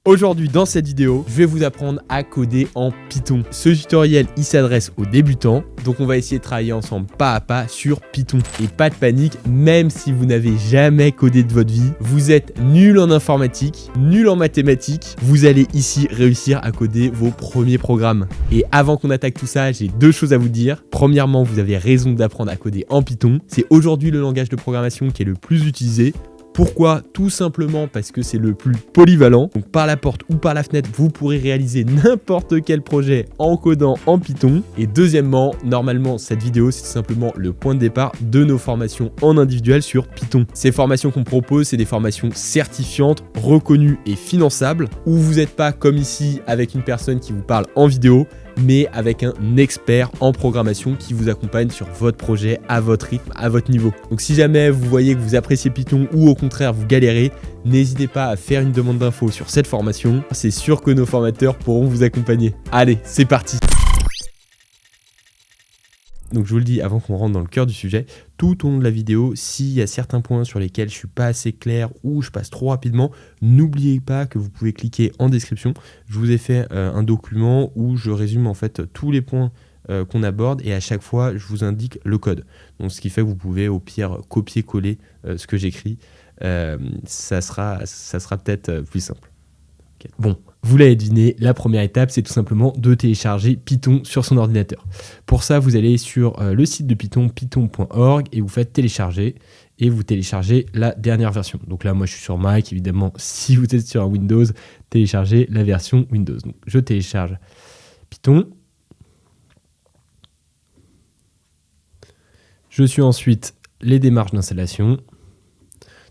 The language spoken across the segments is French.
Aujourd'hui dans cette vidéo, je vais vous apprendre à coder en Python. Ce tutoriel, il s'adresse aux débutants, donc on va essayer de travailler ensemble pas à pas sur Python. Et pas de panique, même si vous n'avez jamais codé de votre vie, vous êtes nul en informatique, nul en mathématiques, vous allez ici réussir à coder vos premiers programmes. Et avant qu'on attaque tout ça, j'ai deux choses à vous dire. Premièrement, vous avez raison d'apprendre à coder en Python. C'est aujourd'hui le langage de programmation qui est le plus utilisé. Pourquoi? Tout simplement parce que c'est le plus polyvalent. Donc par la porte ou par la fenêtre, vous pourrez réaliser n'importe quel projet en codant en Python. Et deuxièmement, normalement, cette vidéo, c'est simplement le point de départ de nos formations en individuel sur Python. Ces formations qu'on propose, c'est des formations certifiantes, reconnues et finançables, où vous n'êtes pas comme ici avec une personne qui vous parle en vidéo, mais avec un expert en programmation qui vous accompagne sur votre projet, à votre rythme, à votre niveau. Donc si jamais vous voyez que vous appréciez Python ou au contraire vous galérez, n'hésitez pas à faire une demande d'info sur cette formation. C'est sûr que nos formateurs pourront vous accompagner. Allez, c'est parti! Donc je vous le dis avant qu'on rentre dans le cœur du sujet, tout au long de la vidéo, s'il y a certains points sur lesquels je suis pas assez clair ou je passe trop rapidement, n'oubliez pas que vous pouvez cliquer en description. Je vous ai fait un document où je résume en fait tous les points qu'on aborde et à chaque fois je vous indique le code. Donc ce qui fait que vous pouvez au pire copier-coller ce que j'écris. Ça sera peut-être plus simple. Okay. Bon, vous l'avez deviné, la première étape, c'est tout simplement de télécharger Python sur son ordinateur. Pour ça, vous allez sur le site de Python, python.org, et vous faites télécharger, et vous téléchargez la dernière version. Donc là, moi, je suis sur Mac, évidemment, si vous êtes sur un Windows, téléchargez la version Windows. Donc, je télécharge Python. Je suis ensuite les démarches d'installation.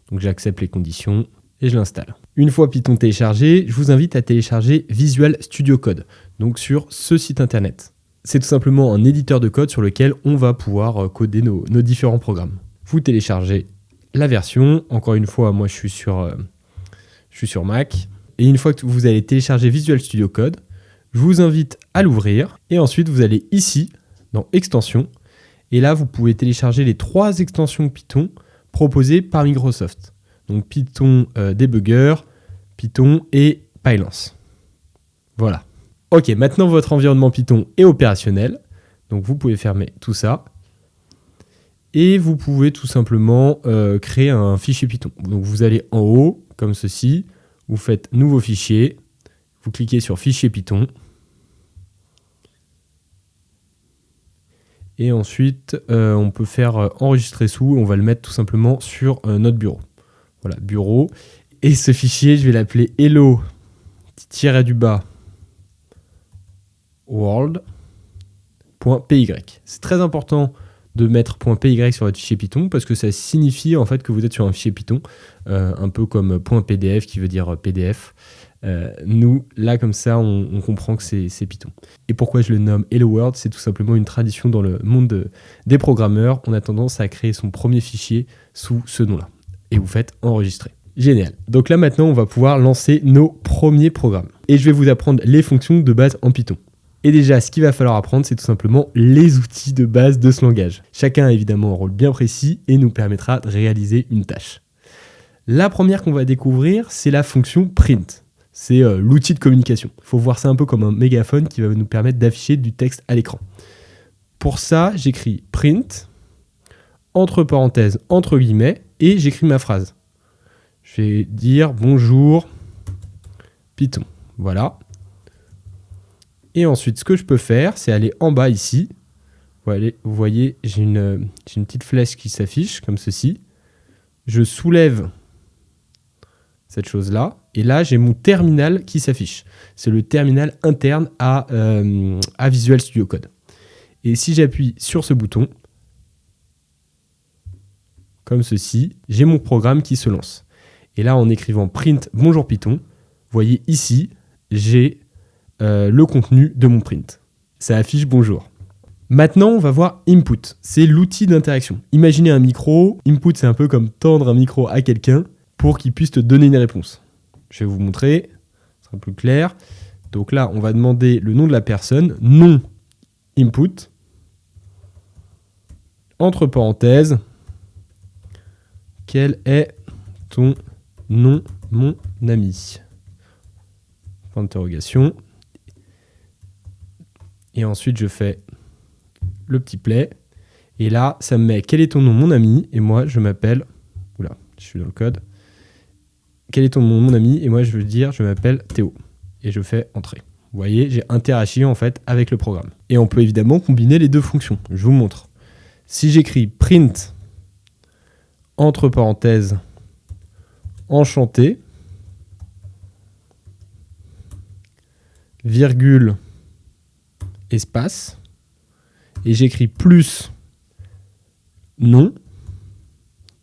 Donc, j'accepte les conditions et je l'installe. Une fois Python téléchargé, je vous invite à télécharger Visual Studio Code, donc sur ce site internet. C'est tout simplement un éditeur de code sur lequel on va pouvoir coder nos différents programmes. Vous téléchargez la version, encore une fois, moi je suis sur Mac, et une fois que vous allez télécharger Visual Studio Code, je vous invite à l'ouvrir, et ensuite vous allez ici, dans Extensions, et là vous pouvez télécharger les 3 extensions Python proposées par Microsoft. Donc Python Debugger, Python et Pylance. Voilà. Ok, maintenant votre environnement Python est opérationnel. Donc vous pouvez fermer tout ça. Et vous pouvez tout simplement créer un fichier Python. Donc vous allez en haut, comme ceci. Vous faites Nouveau fichier. Vous cliquez sur Fichier Python. Et ensuite, on peut faire Enregistrer sous. On va le mettre tout simplement sur notre bureau. Voilà, bureau. Et ce fichier, je vais l'appeler hello-world.py. C'est très important de mettre .py sur votre fichier Python parce que ça signifie en fait que vous êtes sur un fichier Python, un peu comme .pdf qui veut dire PDF. Nous, là, comme ça, on comprend que c'est Python. Et pourquoi je le nomme Hello World? C'est tout simplement une tradition dans le monde des programmeurs. On a tendance à créer son premier fichier sous ce nom-là. Et vous faites enregistrer. Génial. Donc là maintenant, on va pouvoir lancer nos premiers programmes. Et je vais vous apprendre les fonctions de base en Python. Et déjà, ce qu'il va falloir apprendre, c'est tout simplement les outils de base de ce langage. Chacun a évidemment un rôle bien précis et nous permettra de réaliser une tâche. La première qu'on va découvrir, c'est la fonction print. C'est l'outil de communication. Il faut voir ça un peu comme un mégaphone qui va nous permettre d'afficher du texte à l'écran. Pour ça, j'écris print, entre parenthèses, entre guillemets, et j'écris ma phrase. Je vais dire bonjour Python. Voilà. Et ensuite, ce que je peux faire, c'est aller en bas ici. Vous voyez, j'ai une petite flèche qui s'affiche comme ceci. Je soulève cette chose-là. Et là, j'ai mon terminal qui s'affiche. C'est le terminal interne à Visual Studio Code. Et si j'appuie sur ce bouton, comme ceci, j'ai mon programme qui se lance. Et là, en écrivant print bonjour Python, vous voyez ici, j'ai le contenu de mon print. Ça affiche bonjour. Maintenant, on va voir input. C'est l'outil d'interaction. Imaginez un micro. Input, c'est un peu comme tendre un micro à quelqu'un pour qu'il puisse te donner une réponse. Je vais vous montrer, ce sera plus clair. Donc là, on va demander le nom de la personne, nom input, entre parenthèses, quel est ton nom, mon ami? point d'interrogation. Et ensuite, je fais le petit play. Et là, ça me met quel est ton nom, mon ami? Et moi, je m'appelle... Oula, je suis dans le code. Quel est ton nom, mon ami? Et moi, je veux dire, je m'appelle Théo. Et je fais entrer. Vous voyez, j'ai interagi en fait avec le programme. Et on peut évidemment combiner les deux fonctions. Je vous montre. Si j'écris print, entre parenthèses, enchanté, virgule, espace, et j'écris plus nom.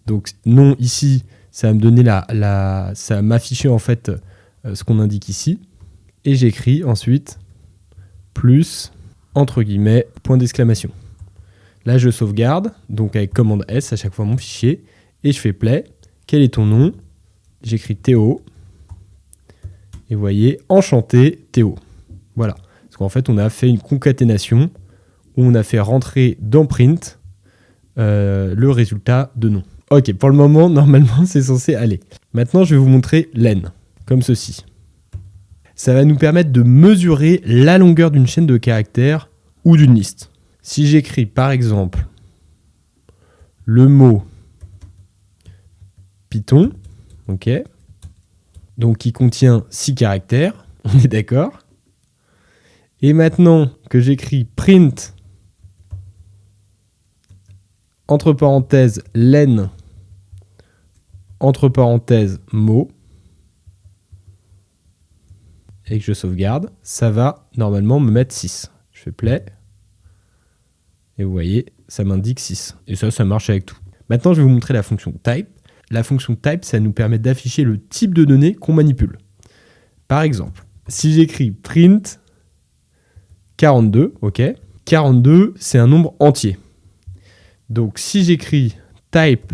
Donc nom ici, ça va me donner ça va m'afficher en fait ce qu'on indique ici. Et j'écris ensuite plus, entre guillemets, point d'exclamation. Là, je sauvegarde, donc avec commande S à chaque fois mon fichier, et je fais play. Quel est ton nom? J'écris Théo. Et vous voyez, enchanté Théo. Voilà. Parce qu'en fait, on a fait une concaténation où on a fait rentrer dans print le résultat de nom. Ok, pour le moment, normalement, c'est censé aller. Maintenant, je vais vous montrer len, comme ceci. Ça va nous permettre de mesurer la longueur d'une chaîne de caractères ou d'une liste. Si j'écris par exemple le mot Python, ok, donc qui contient 6 caractères, on est d'accord. Et maintenant que j'écris print, entre parenthèses len, entre parenthèses mot, et que je sauvegarde, ça va normalement me mettre 6. Je fais play. Et vous voyez, ça m'indique 6. Et ça marche avec tout. Maintenant, je vais vous montrer la fonction type. La fonction type, ça nous permet d'afficher le type de données qu'on manipule. Par exemple, si j'écris print 42, ok, 42, c'est un nombre entier. Donc, si j'écris type,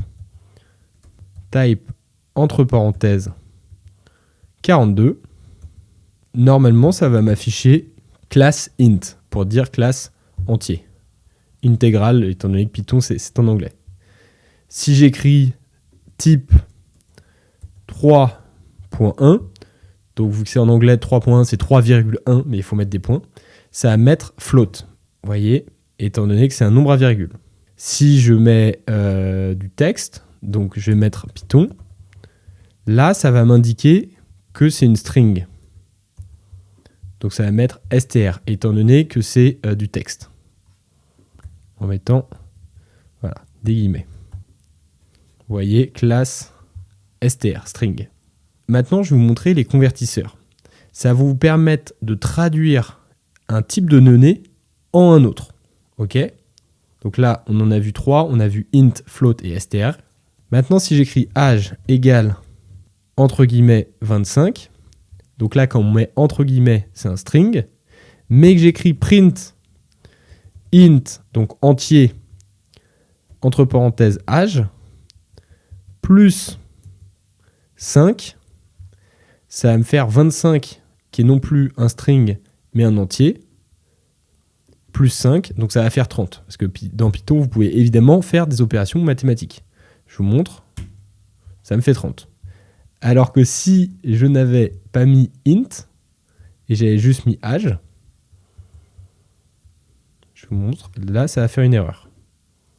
entre parenthèses, 42, normalement, ça va m'afficher class int, pour dire classe entier. Intégrale, étant donné que Python, c'est en anglais. Si j'écris type 3.1, donc vu que c'est en anglais, 3.1, c'est 3,1, mais il faut mettre des points, ça va mettre float, vous voyez, étant donné que c'est un nombre à virgule. Si je mets du texte, donc je vais mettre Python, là, ça va m'indiquer que c'est une string. Donc ça va mettre str, étant donné que c'est du texte. En mettant voilà, des guillemets. Vous voyez, classe str, string. Maintenant, je vais vous montrer les convertisseurs. Ça va vous permettre de traduire un type de données en un autre. Ok? Donc là, on en a vu 3. On a vu int, float et str. Maintenant, si j'écris âge égale entre guillemets 25, donc là, quand on met entre guillemets, c'est un string, mais que j'écris print int, donc entier, entre parenthèses âge, plus 5, ça va me faire 25, qui est non plus un string, mais un entier, plus 5, donc ça va faire 30. Parce que dans Python, vous pouvez évidemment faire des opérations mathématiques. Je vous montre, ça me fait 30. Alors que si je n'avais pas mis int, et j'avais juste mis âge, je vous montre, là ça va faire une erreur.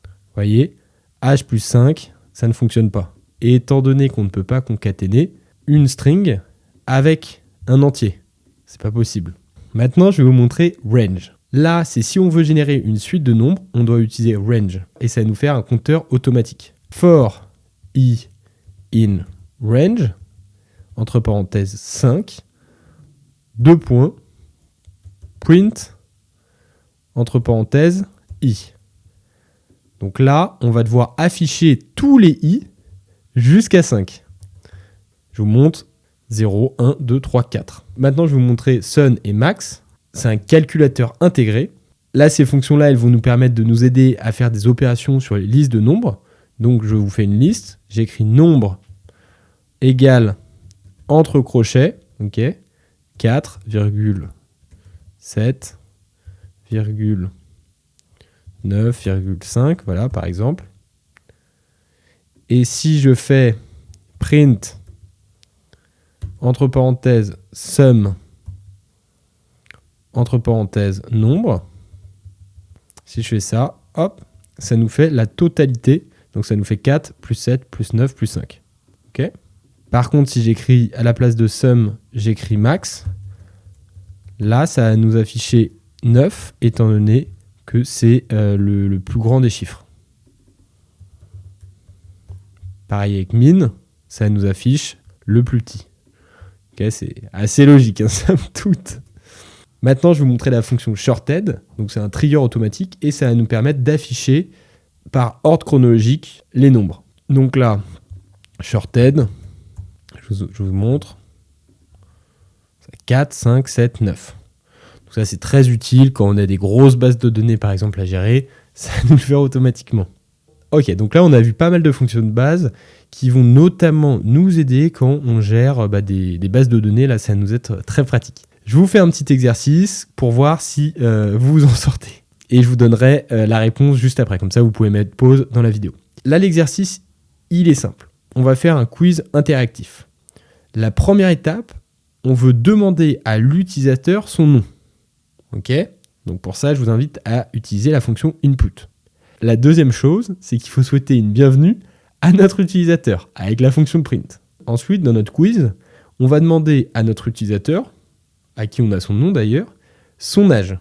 Vous voyez, âge plus 5, ça ne fonctionne pas. Et étant donné qu'on ne peut pas concaténer une string avec un entier, c'est pas possible. Maintenant, je vais vous montrer range. Là, c'est si on veut générer une suite de nombres, on doit utiliser range. Et ça va nous faire un compteur automatique. For i in range, entre parenthèses 5, 2 points, print, entre parenthèses, i. Donc là, on va devoir afficher tous les i jusqu'à 5. Je vous montre 0, 1, 2, 3, 4. Maintenant, je vais vous montrer Sun et Max. C'est un calculateur intégré. Là, ces fonctions-là, elles vont nous permettre de nous aider à faire des opérations sur les listes de nombres. Donc, je vous fais une liste. J'écris nombre égale entre crochets, ok, 4,7,9,5, voilà, par exemple. Et si je fais print, entre parenthèses, sum entre parenthèses, nombre. Si je fais ça, hop, ça nous fait la totalité. Donc ça nous fait 4, plus 7, plus 9, plus 5. Okay. Par contre, si j'écris à la place de sum, j'écris max, là, ça va nous afficher 9, étant donné que c'est le plus grand des chiffres. Pareil avec min, ça nous affiche le plus petit. Okay, c'est assez logique, hein, somme toute. Maintenant, je vais vous montrer la fonction shorted. Donc, c'est un trigger automatique et ça va nous permettre d'afficher par ordre chronologique les nombres. Donc là, shorted, je vous montre. 4, 5, 7, 9. Donc ça, c'est très utile quand on a des grosses bases de données, par exemple, à gérer. Ça va nous le faire automatiquement. Ok, donc là, on a vu pas mal de fonctions de base qui vont notamment nous aider quand on gère des bases de données. Là, ça va nous être très pratique. Je vous fais un petit exercice pour voir si vous vous en sortez. Et je vous donnerai la réponse juste après. Comme ça, vous pouvez mettre pause dans la vidéo. Là, l'exercice, il est simple. On va faire un quiz interactif. La première étape, on veut demander à l'utilisateur son nom. Ok ? Donc pour ça, je vous invite à utiliser la fonction input. La deuxième chose, c'est qu'il faut souhaiter une bienvenue à notre utilisateur avec la fonction print. Ensuite, dans notre quiz, on va demander à notre utilisateur, à qui on a son nom d'ailleurs, son âge.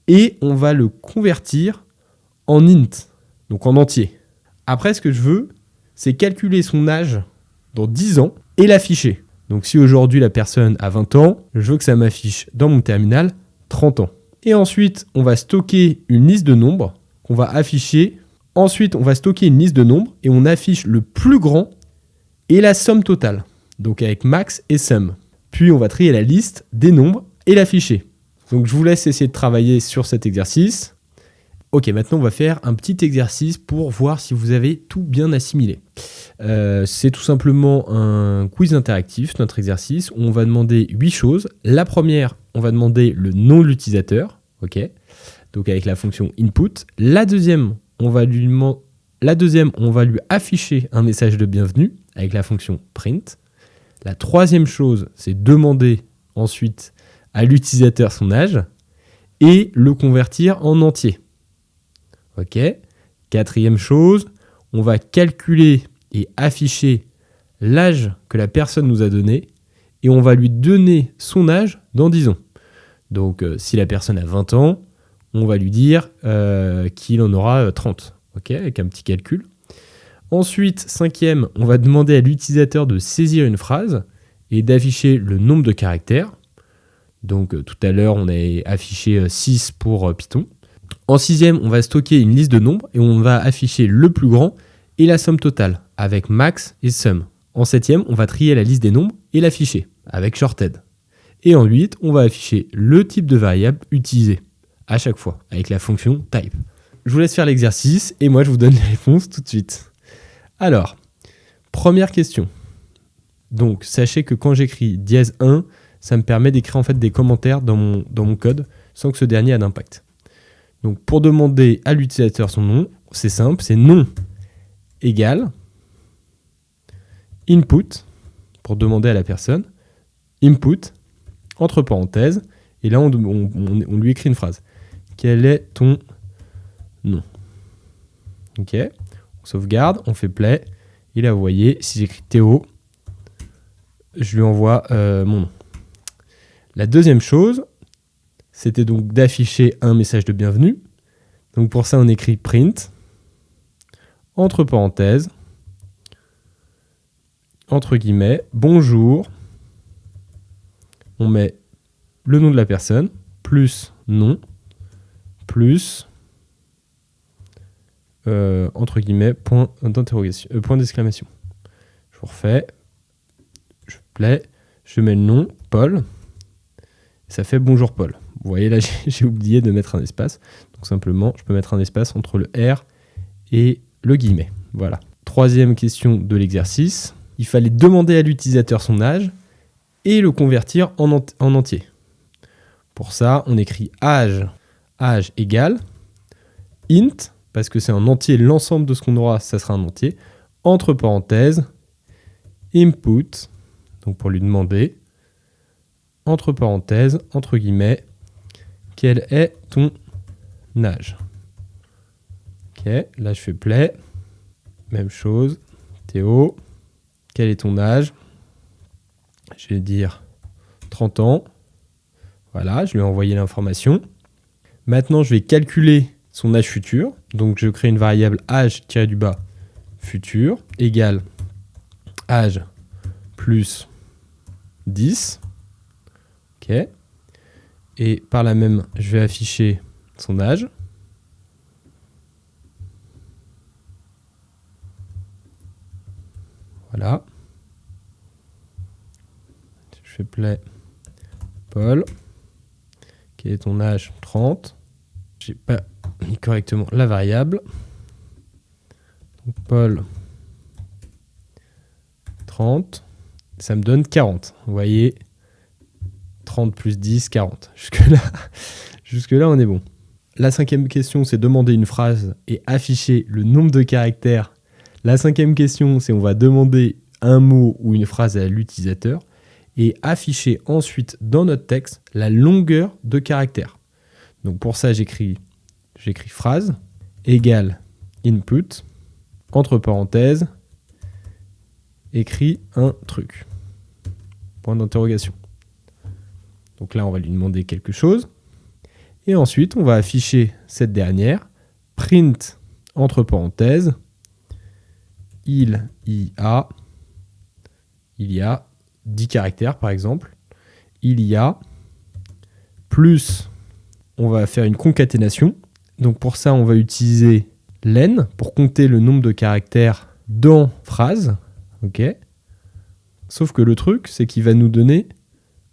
Et on va le convertir en int, donc en entier. Après, ce que je veux, c'est calculer son âge dans 10 ans et l'afficher. Donc si aujourd'hui la personne a 20 ans, je veux que ça m'affiche dans mon terminal 30 ans. Et ensuite, on va stocker une liste de nombres qu'on va afficher. Ensuite, on va stocker une liste de nombres et on affiche le plus grand et la somme totale. Donc avec max et sum. Puis on va trier la liste des nombres et l'afficher. Donc je vous laisse essayer de travailler sur cet exercice. Ok, maintenant on va faire un petit exercice pour voir si vous avez tout bien assimilé. C'est tout simplement un quiz interactif, notre exercice, où on va demander 8 choses. La première, on va demander le nom de l'utilisateur, ok, donc avec la fonction input. La deuxième, on va lui afficher un message de bienvenue avec la fonction print. La troisième chose, c'est demander ensuite à l'utilisateur son âge et le convertir en entier. Ok. Quatrième chose, on va calculer et afficher l'âge que la personne nous a donné et on va lui donner son âge dans 10 ans. Donc, si la personne a 20 ans, on va lui dire qu'il en aura 30. Ok, avec un petit calcul. Ensuite, cinquième, on va demander à l'utilisateur de saisir une phrase et d'afficher le nombre de caractères. Donc, tout à l'heure, on a affiché 6 pour Python. En sixième, on va stocker une liste de nombres et on va afficher le plus grand et la somme totale avec max et sum. En septième, on va trier la liste des nombres et l'afficher avec shorted. Et en 8, on va afficher le type de variable utilisé à chaque fois avec la fonction type. Je vous laisse faire l'exercice et moi je vous donne les réponses tout de suite. Alors, première question. Donc, sachez que quand j'écris -1, ça me permet d'écrire en fait des commentaires dans mon code sans que ce dernier ait d'impact. Donc, pour demander à l'utilisateur son nom, c'est simple, c'est nom égale input, pour demander à la personne, input, entre parenthèses, et là on lui écrit une phrase. Quel est ton nom? Ok, on sauvegarde, on fait play, et là vous voyez, si j'écris Théo, je lui envoie mon nom. La deuxième chose, c'était donc d'afficher un message de bienvenue. Donc pour ça, on écrit print, entre parenthèses, entre guillemets, bonjour. On met le nom de la personne, plus nom, plus, entre guillemets, point d'interrogation, point d'exclamation. Je vous refais, je play, je mets le nom, Paul, et ça fait bonjour Paul. Vous voyez là, j'ai oublié de mettre un espace. Donc simplement, je peux mettre un espace entre le R et le guillemet. Voilà. Troisième question de l'exercice. Il fallait demander à l'utilisateur son âge et le convertir en entier. Pour ça, on écrit âge égale int, parce que c'est un entier, l'ensemble de ce qu'on aura, ça sera un entier, entre parenthèses, input, donc pour lui demander, entre parenthèses, entre guillemets, Quel est ton âge? Ok, là je fais play. Même chose. Théo, quel est ton âge? Je vais dire 30 ans. Voilà, je lui ai envoyé l'information. Maintenant, je vais calculer son âge futur. Donc, je crée une variable âge-du-bas futur égale âge plus 10. Ok. Et par là même, je vais afficher son âge. Voilà. Je fais play. Paul. Quel est ton âge? 30. J'ai pas mis correctement la variable. Donc, Paul. 30. Ça me donne 40. Vous voyez, 30 plus 10, 40. Jusque-là, on est bon. La cinquième question, c'est demander une phrase et afficher le nombre de caractères. La cinquième question, c'est on va demander un mot ou une phrase à l'utilisateur et afficher ensuite dans notre texte la longueur de caractères. Donc pour ça, j'écris phrase égale input, entre parenthèses, écrit un truc. Point d'interrogation. Donc là, on va lui demander quelque chose. Et ensuite, on va afficher cette dernière, print, entre parenthèses, il y a 10 caractères par exemple, il y a plus, on va faire une concaténation. Donc pour ça, on va utiliser len pour compter le nombre de caractères dans phrase. Ok. Sauf que le truc, c'est qu'il va nous donner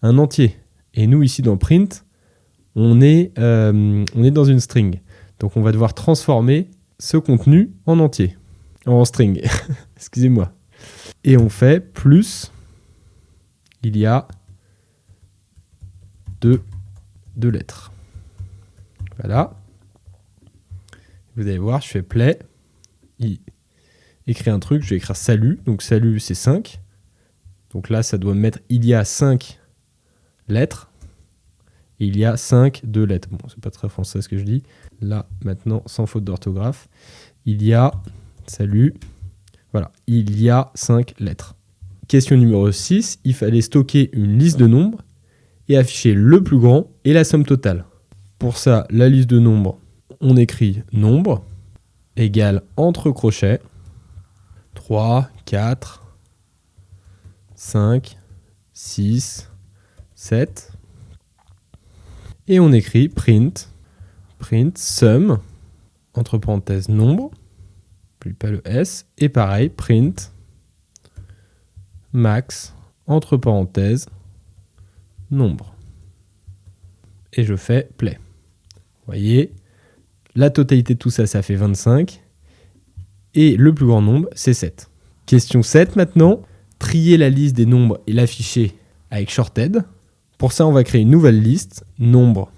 un entier. Et nous, ici dans print, on est dans une string. Donc on va devoir transformer ce contenu en entier. En string, excusez-moi. Et on fait plus, il y a deux lettres. Voilà. Vous allez voir, je fais play. Il écrit un truc, je vais écrire salut. Donc salut, c'est 5. Donc là, ça doit me mettre il y a 5 lettres. Et il y a 5 lettres. Bon, c'est pas très français ce que je dis. Là, maintenant, sans faute d'orthographe. Il y a... Salut. Voilà, il y a 5 lettres. Question numéro 6, il fallait stocker une liste de nombres et afficher le plus grand et la somme totale. Pour ça, la liste de nombres, on écrit nombre égale entre crochets 3, 4, 5, 6, 7. Et on écrit print sum, entre parenthèses nombre, pas le S, et pareil, print max, entre parenthèses, nombre. Et je fais play. Vous voyez, la totalité de tout ça, ça fait 25. Et le plus grand nombre, c'est 7. Question 7 maintenant, trier la liste des nombres et l'afficher avec shorted. Pour ça, on va créer une nouvelle liste, nombre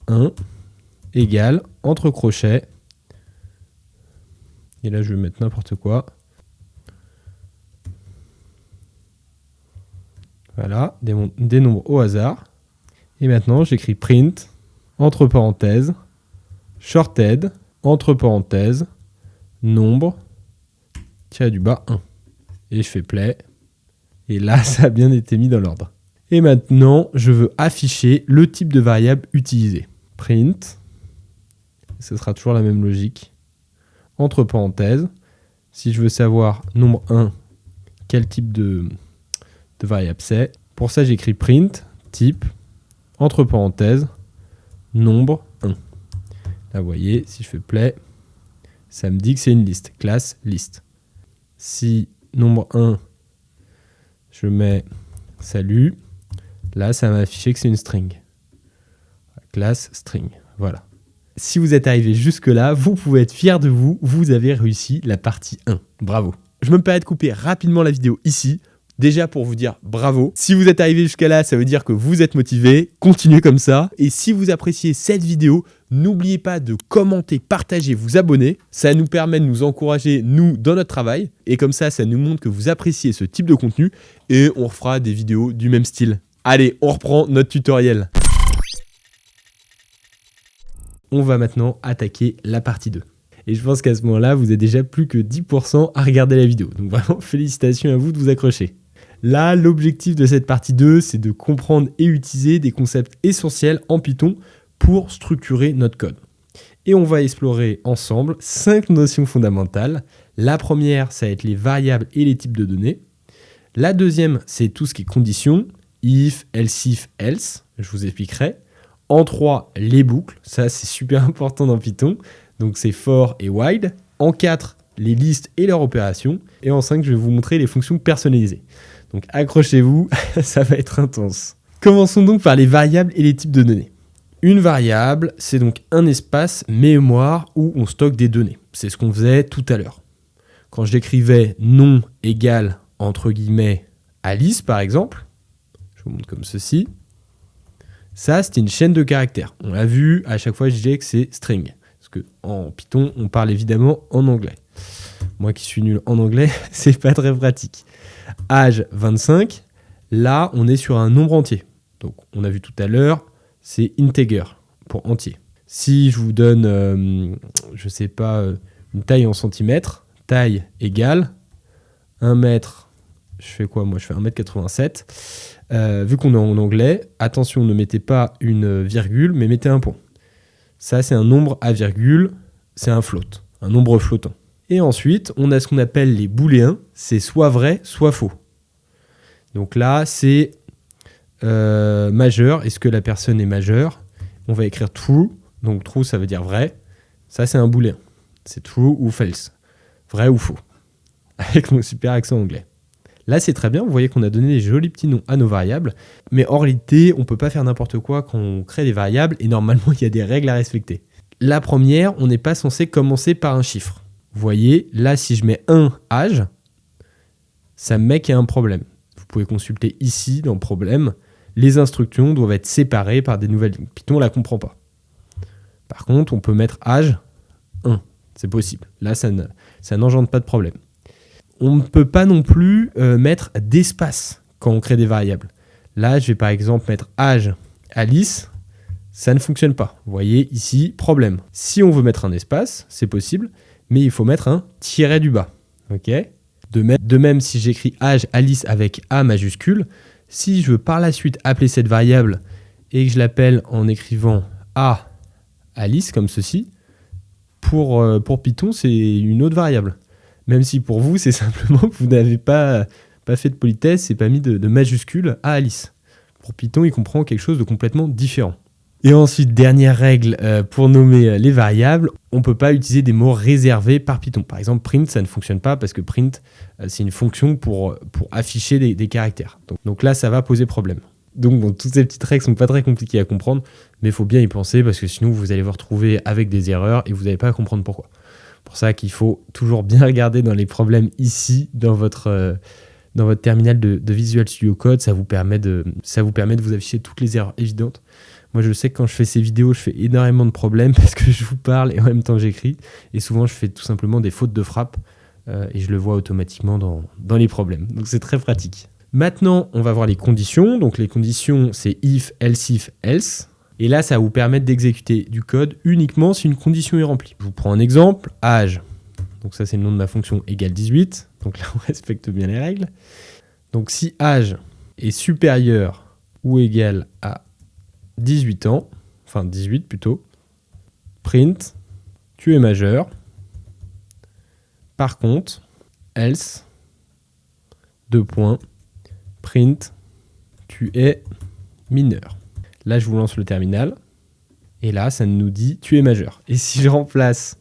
1 égale, entre crochets, et là, je vais mettre n'importe quoi. Voilà, des nombres au hasard. Et maintenant, j'écris print, entre parenthèses, shorted, entre parenthèses, nombre, tiré du bas 1. Et je fais play. Et là, ça a bien été mis dans l'ordre. Et maintenant, je veux afficher le type de variable utilisé. Print, ce sera toujours la même logique. Entre parenthèses, si je veux savoir nombre 1, quel type de variable c'est. Pour ça, j'écris print, type, entre parenthèses, nombre 1. Là, vous voyez, si je fais play, ça me dit que c'est une liste, classe liste. Si nombre 1, je mets salut, là, ça m'a affiché que c'est une string. Classe string, voilà. Si vous êtes arrivé jusque-là, vous pouvez être fier de vous, vous avez réussi la partie 1. Bravo. Je me permets de couper rapidement la vidéo ici, déjà pour vous dire bravo. Si vous êtes arrivé jusqu'à là, ça veut dire que vous êtes motivé, continuez comme ça. Et si vous appréciez cette vidéo, n'oubliez pas de commenter, partager, vous abonner. Ça nous permet de nous encourager, nous, dans notre travail. Et comme ça, ça nous montre que vous appréciez ce type de contenu et on refera des vidéos du même style. Allez, on reprend notre tutoriel. on va maintenant attaquer la partie 2. Et je pense qu'à ce moment-là, vous êtes déjà plus que 10% à regarder la vidéo. Donc vraiment, félicitations à vous de vous accrocher. Là, l'objectif de cette partie 2, c'est de comprendre et utiliser des concepts essentiels en Python pour structurer notre code. Et on va explorer ensemble 5 notions fondamentales. La première, ça va être les variables et les types de données. La deuxième, c'est tout ce qui est conditions, if, else. Je vous expliquerai. En 3, les boucles. Ça, c'est super important dans Python. Donc, c'est for et while. En 4, les listes et leurs opérations. Et en 5, je vais vous montrer les fonctions personnalisées. Donc, accrochez-vous, ça va être intense. Commençons donc par les variables et les types de données. Une variable, c'est donc un espace mémoire où on stocke des données. C'est ce qu'on faisait tout à l'heure. Quand j'écrivais nom égale, entre guillemets, Alice, par exemple, je vous montre comme ceci, ça, c'était une chaîne de caractères. On l'a vu, à chaque fois, je disais que c'est string. Parce qu'en Python, on parle évidemment en anglais. Moi qui suis nul en anglais, c'est pas très pratique. Âge 25, là, on est sur un nombre entier. Donc, on a vu tout à l'heure, c'est integer pour entier. Si je vous donne, je sais pas, une taille en centimètres, taille égale 1 mètre, je fais quoi moi? Je fais 1m87. Vu qu'on est en anglais, attention, ne mettez pas une virgule, mais mettez un point. Ça, c'est un nombre à virgule, c'est un float, un nombre flottant. Et ensuite, on a ce qu'on appelle les booléens, c'est soit vrai, soit faux. Donc là, c'est majeur, est-ce que la personne est majeure? On va écrire true, donc true, ça veut dire vrai. Ça, c'est un booléen. C'est true ou false, vrai ou faux, avec mon super accent anglais. Là, c'est très bien, vous voyez qu'on a donné des jolis petits noms à nos variables, mais en réalité, on ne peut pas faire n'importe quoi quand on crée des variables, et normalement, il y a des règles à respecter. La première, on n'est pas censé commencer par un chiffre. Vous voyez, là, si je mets un âge, ça me met qu'il y a un problème. Vous pouvez consulter ici, dans Problème, les instructions doivent être séparées par des nouvelles lignes. Python ne la comprend pas. Par contre, on peut mettre âge 1, c'est possible. Là, ça n'engendre pas de problème. On ne peut pas non plus mettre d'espace quand on crée des variables. Là, je vais par exemple mettre âge Alice, ça ne fonctionne pas. Vous voyez ici, problème. Si on veut mettre un espace, c'est possible, mais il faut mettre un tiret du bas. Okay. De même, si j'écris âge Alice avec A majuscule, si je veux par la suite appeler cette variable et que je l'appelle en écrivant A Alice, comme ceci, pour Python, c'est une autre variable. Même si pour vous, c'est simplement que vous n'avez pas fait de politesse et pas mis de majuscule à Alice. Pour Python, il comprend quelque chose de complètement différent. Et ensuite, dernière règle pour nommer les variables, on ne peut pas utiliser des mots réservés par Python. Par exemple, print, ça ne fonctionne pas parce que print, c'est une fonction pour afficher des caractères. Donc là, ça va poser problème. Donc bon, toutes ces petites règles sont pas très compliquées à comprendre, mais il faut bien y penser parce que sinon, vous allez vous retrouver avec des erreurs et vous n'allez pas comprendre pourquoi. Pour ça qu'il faut toujours bien regarder dans les problèmes ici, dans votre terminal de Visual Studio Code, ça vous permet de vous afficher toutes les erreurs évidentes. Moi, je sais que quand je fais ces vidéos, je fais énormément de problèmes parce que je vous parle et en même temps j'écris. Et souvent, je fais tout simplement des fautes de frappe et je le vois automatiquement dans les problèmes. Donc, c'est très pratique. Maintenant, on va voir les conditions. Donc, les conditions, c'est if, else. Et là, ça va vous permettre d'exécuter du code uniquement si une condition est remplie. Je vous prends un exemple, âge. Donc ça, c'est le nom de ma fonction égale 18. Donc là, on respecte bien les règles. Donc si âge est supérieur ou égal à 18 ans, enfin 18 plutôt, print, tu es majeur. Par contre, else, print, tu es mineur. Là, je vous lance le terminal. Et là, ça nous dit tu es majeur. Et si je remplace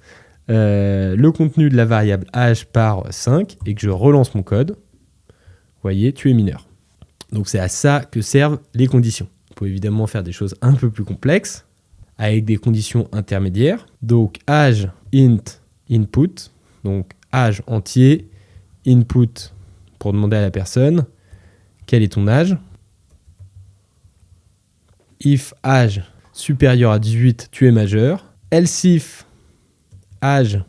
le contenu de la variable âge par 5 et que je relance mon code, vous voyez, tu es mineur. Donc, c'est à ça que servent les conditions. On peut évidemment faire des choses un peu plus complexes avec des conditions intermédiaires. Donc, âge int input, donc âge entier, input pour demander à la personne quel est ton âge. If âge supérieur à 18, tu es majeur. Else if âge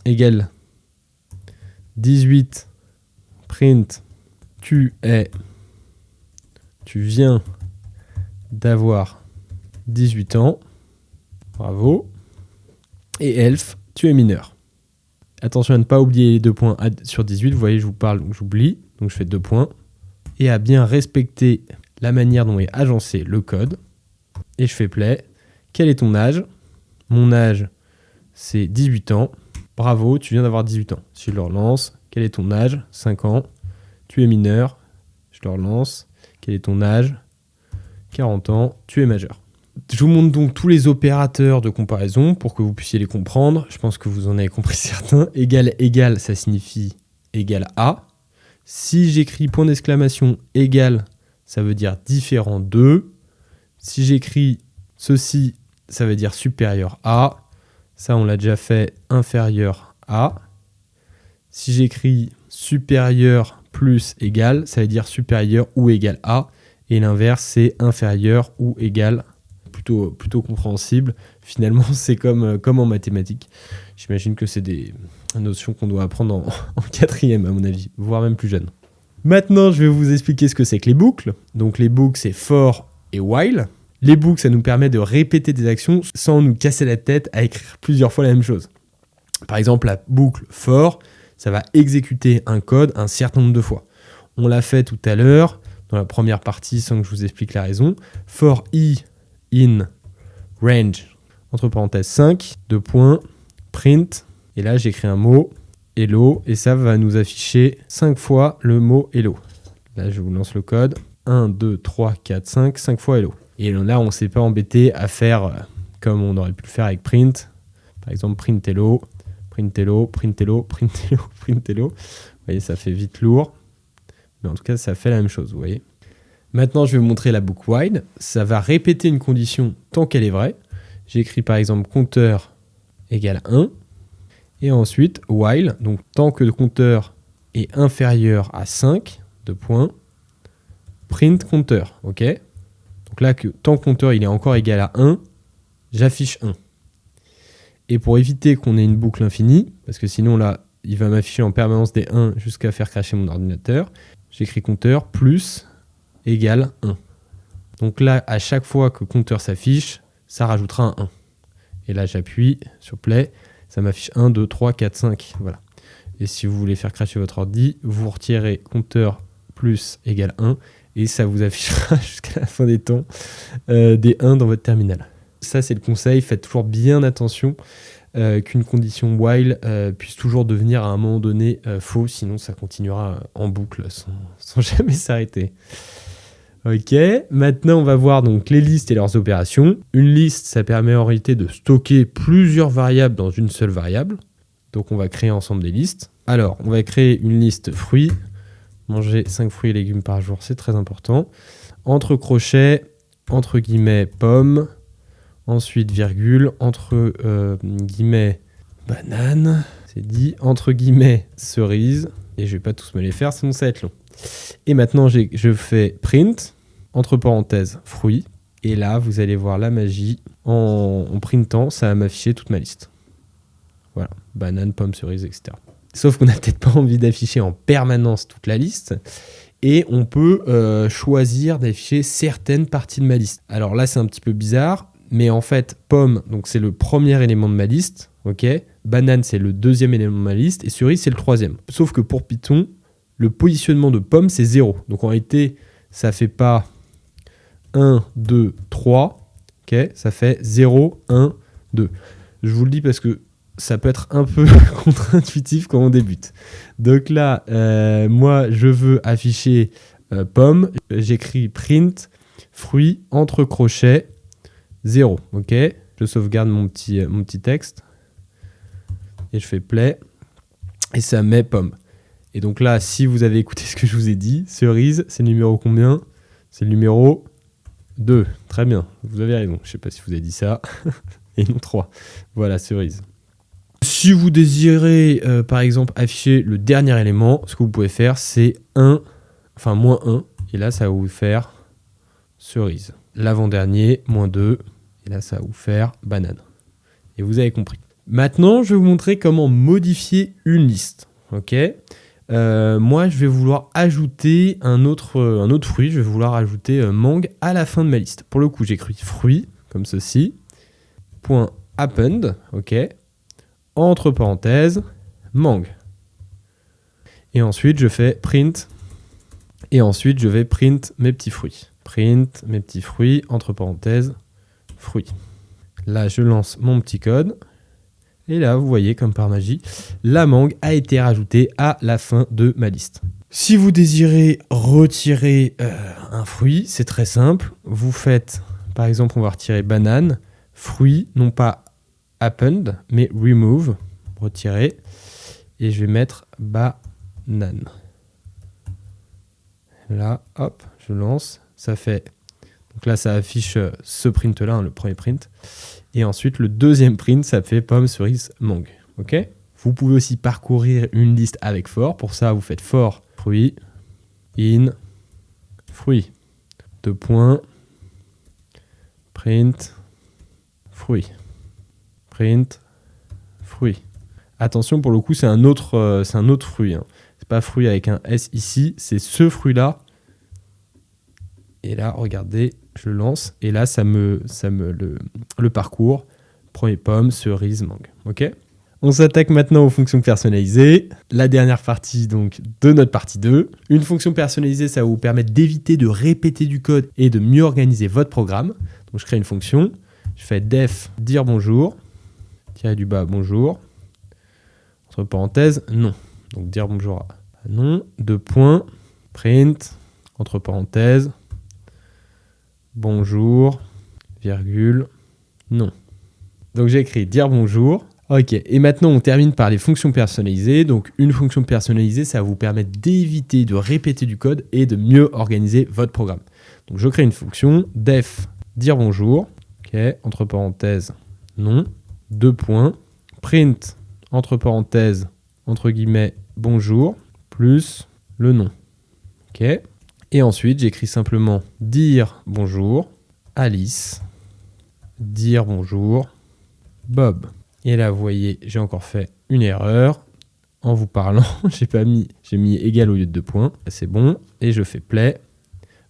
égale 18, print, tu viens d'avoir 18 ans. Bravo. Et elf, tu es mineur. Attention à ne pas oublier les 2 points sur 18. Vous voyez, je vous parle, donc j'oublie. Donc je fais 2 points. Et à bien respecter la manière dont est agencé le code. Et je fais play. Quel est ton âge? Mon âge, c'est 18 ans. Bravo, tu viens d'avoir 18 ans. Si je le relance, quel est ton âge? 5 ans. Tu es mineur. Je le relance. Quel est ton âge? 40 ans. Tu es majeur. Je vous montre donc tous les opérateurs de comparaison pour que vous puissiez les comprendre. Je pense que vous en avez compris certains. Égal, égal, ça signifie égal à. Si j'écris point d'exclamation égal, ça veut dire différent de. Si j'écris ceci, ça veut dire supérieur à. Ça, on l'a déjà fait, inférieur à. Si j'écris supérieur plus égal, ça veut dire supérieur ou égal à. Et l'inverse, c'est inférieur ou égal. Plutôt compréhensible. Finalement, c'est comme en mathématiques. J'imagine que c'est des notions qu'on doit apprendre en 4e, à mon avis, voire même plus jeune. Maintenant, je vais vous expliquer ce que c'est que les boucles. Donc, les boucles, c'est for et while. Les boucles, ça nous permet de répéter des actions sans nous casser la tête à écrire plusieurs fois la même chose. Par exemple, la boucle for, ça va exécuter un code un certain nombre de fois. On l'a fait tout à l'heure, dans la première partie, sans que je vous explique la raison. For i in range, entre parenthèses 5, 2 points, print, et là j'écris un mot, hello, et ça va nous afficher 5 fois le mot hello. Là je vous lance le code, 1, 2, 3, 4, 5 fois hello. Et là on ne s'est pas embêté à faire comme on aurait pu le faire avec print, par exemple print hello, print hello, print hello, print hello, print hello. Vous voyez, ça fait vite lourd, mais en tout cas ça fait la même chose, vous voyez. Maintenant, je vais vous montrer la boucle while. Ça va répéter une condition tant qu'elle est vraie. J'écris par exemple compteur égale 1. Et ensuite, while, donc tant que le compteur est inférieur à 5, 2 points, print compteur, ok? Donc là, tant que compteur il est encore égal à 1, j'affiche 1. Et pour éviter qu'on ait une boucle infinie, parce que sinon là, il va m'afficher en permanence des 1 jusqu'à faire crasher mon ordinateur, j'écris compteur plus égale 1. Donc là, à chaque fois que compteur s'affiche, ça rajoutera un 1. Et là, j'appuie sur play, ça m'affiche 1, 2, 3, 4, 5. Voilà. Et si vous voulez faire crasher votre ordi, vous retirez compteur plus égale 1 et ça vous affichera jusqu'à la fin des temps des 1 dans votre terminal. Ça, c'est le conseil. Faites toujours bien attention qu'une condition while puisse toujours devenir à un moment donné faux, sinon ça continuera en boucle sans jamais s'arrêter. Ok, maintenant on va voir donc les listes et leurs opérations. Une liste, ça permet en réalité de stocker plusieurs variables dans une seule variable. Donc on va créer ensemble des listes. Alors, on va créer une liste fruits. Manger 5 fruits et légumes par jour, c'est très important. Entre crochets, entre guillemets, pommes. Ensuite, virgule, entre guillemets, banane. C'est dit, entre guillemets, cerise. Et je vais pas tous me les faire, sinon ça va être long. Et maintenant, je fais print, entre parenthèses, fruits. Et là, vous allez voir la magie. En printant, ça va m'afficher toute ma liste. Voilà, banane, pomme, cerise, etc. Sauf qu'on n'a peut-être pas envie d'afficher en permanence toute la liste. Et on peut choisir d'afficher certaines parties de ma liste. Alors là, c'est un petit peu bizarre. Mais en fait, pomme, donc c'est le premier élément de ma liste. Ok. Banane, c'est le deuxième élément de ma liste. Et cerise, c'est le troisième. Sauf que pour Python, le positionnement de pomme, c'est 0. Donc en réalité, ça ne fait pas 1, 2, 3. Okay, ça fait 0, 1, 2. Je vous le dis parce que ça peut être un peu contre-intuitif quand on débute. Donc là, moi, je veux afficher pomme. J'écris print, fruit, entre crochets, 0. Ok, je sauvegarde mon petit texte. Et je fais play. Et ça met pomme. Et donc là, si vous avez écouté ce que je vous ai dit, cerise, c'est le numéro combien? C'est le numéro 2. Très bien, vous avez raison. Je ne sais pas si vous avez dit ça. Et non 3. Voilà, cerise. Si vous désirez, par exemple, afficher le dernier élément, ce que vous pouvez faire, c'est moins 1. Et là, ça va vous faire cerise. L'avant-dernier, moins 2. Et là, ça va vous faire banane. Et vous avez compris. Maintenant, je vais vous montrer comment modifier une liste. Ok. Moi, je vais vouloir ajouter un autre fruit. Je vais vouloir ajouter mangue à la fin de ma liste. Pour le coup, j'écris fruit, comme ceci. Point append, ok. Entre parenthèses, mang. Et ensuite, je fais print. Et ensuite, je vais print mes petits fruits. Print mes petits fruits, entre parenthèses, fruits. Là, je lance mon petit code. Et là, vous voyez, comme par magie, la mangue a été rajoutée à la fin de ma liste. Si vous désirez retirer un fruit, c'est très simple. Vous faites, par exemple, on va retirer banane, fruit, non pas append, mais remove, retirer. Et je vais mettre banane. Là, hop, je lance. Ça fait... Donc là, ça affiche ce print-là, hein, le premier print. Et ensuite, le deuxième print, ça fait pomme, cerise, mangue. Ok ? Vous pouvez aussi parcourir une liste avec for. Pour ça, vous faites for, fruit, in, fruit. 2 points, print, fruit. Print, fruit. Attention, pour le coup, c'est un autre fruit. Hein. C'est pas fruit avec un S ici, c'est ce fruit-là. Et là, regardez, je lance. Et là, le parcours. Premier pomme, cerise, mangue. Ok ? On s'attaque maintenant aux fonctions personnalisées. La dernière partie donc de notre partie 2. Une fonction personnalisée, ça va vous permettre d'éviter de répéter du code et de mieux organiser votre programme. Donc je crée une fonction. Je fais def dire bonjour. Tirer du bas bonjour. Entre parenthèses, non. Donc dire bonjour à non. 2 points. Print. Entre parenthèses. Bonjour, virgule, non. Donc j'ai écrit dire bonjour. Ok, et maintenant on termine par les fonctions personnalisées. Donc une fonction personnalisée, ça va vous permettre d'éviter de répéter du code et de mieux organiser votre programme. Donc je crée une fonction def dire bonjour. Ok, entre parenthèses, non. 2 points. Print, entre parenthèses, entre guillemets, bonjour, plus le nom. Ok. Et ensuite, j'écris simplement dire bonjour Alice, dire bonjour Bob. Et là, vous voyez, j'ai encore fait une erreur en vous parlant. J'ai mis égal au lieu de 2 points. C'est bon. Et je fais play.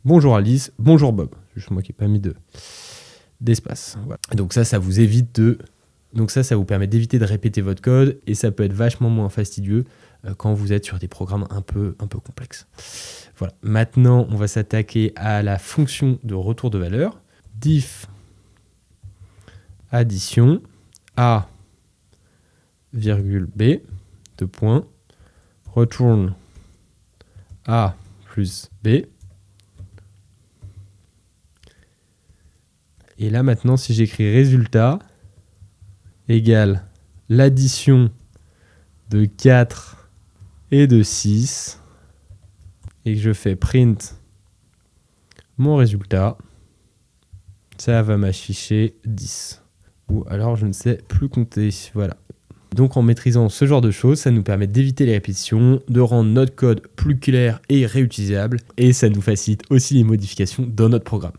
Bonjour Alice, bonjour Bob. Juste moi qui n'ai pas mis d'espace. Voilà. Donc ça vous évite de... Donc ça vous permet d'éviter de répéter votre code et ça peut être vachement moins fastidieux quand vous êtes sur des programmes un peu complexes. Voilà. Maintenant, on va s'attaquer à la fonction de retour de valeur. Diff addition A, virgule B, 2 points, return A plus B. Et là, maintenant, si j'écris résultat égale l'addition de 4 et de 6, et que je fais print mon résultat, ça va m'afficher 10. Ou alors je ne sais plus compter. Voilà. Donc en maîtrisant ce genre de choses, ça nous permet d'éviter les répétitions, de rendre notre code plus clair et réutilisable, et ça nous facilite aussi les modifications dans notre programme.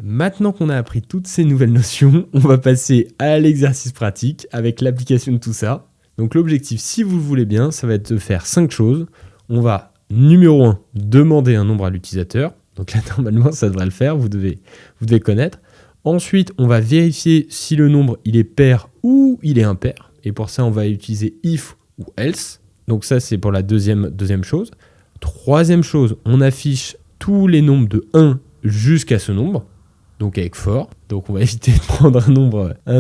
Maintenant qu'on a appris toutes ces nouvelles notions, on va passer à l'exercice pratique avec l'application de tout ça. Donc l'objectif, si vous le voulez bien, ça va être de faire 5 choses. On va, numéro 1, demander un nombre à l'utilisateur. Donc là, normalement, ça devrait le faire, vous devez connaître. Ensuite, on va vérifier si le nombre, il est pair ou il est impair. Et pour ça, on va utiliser if ou else. Donc ça, c'est pour la deuxième chose. Troisième chose, on affiche tous les nombres de 1 jusqu'à ce nombre. Donc avec for. Donc on va éviter de prendre un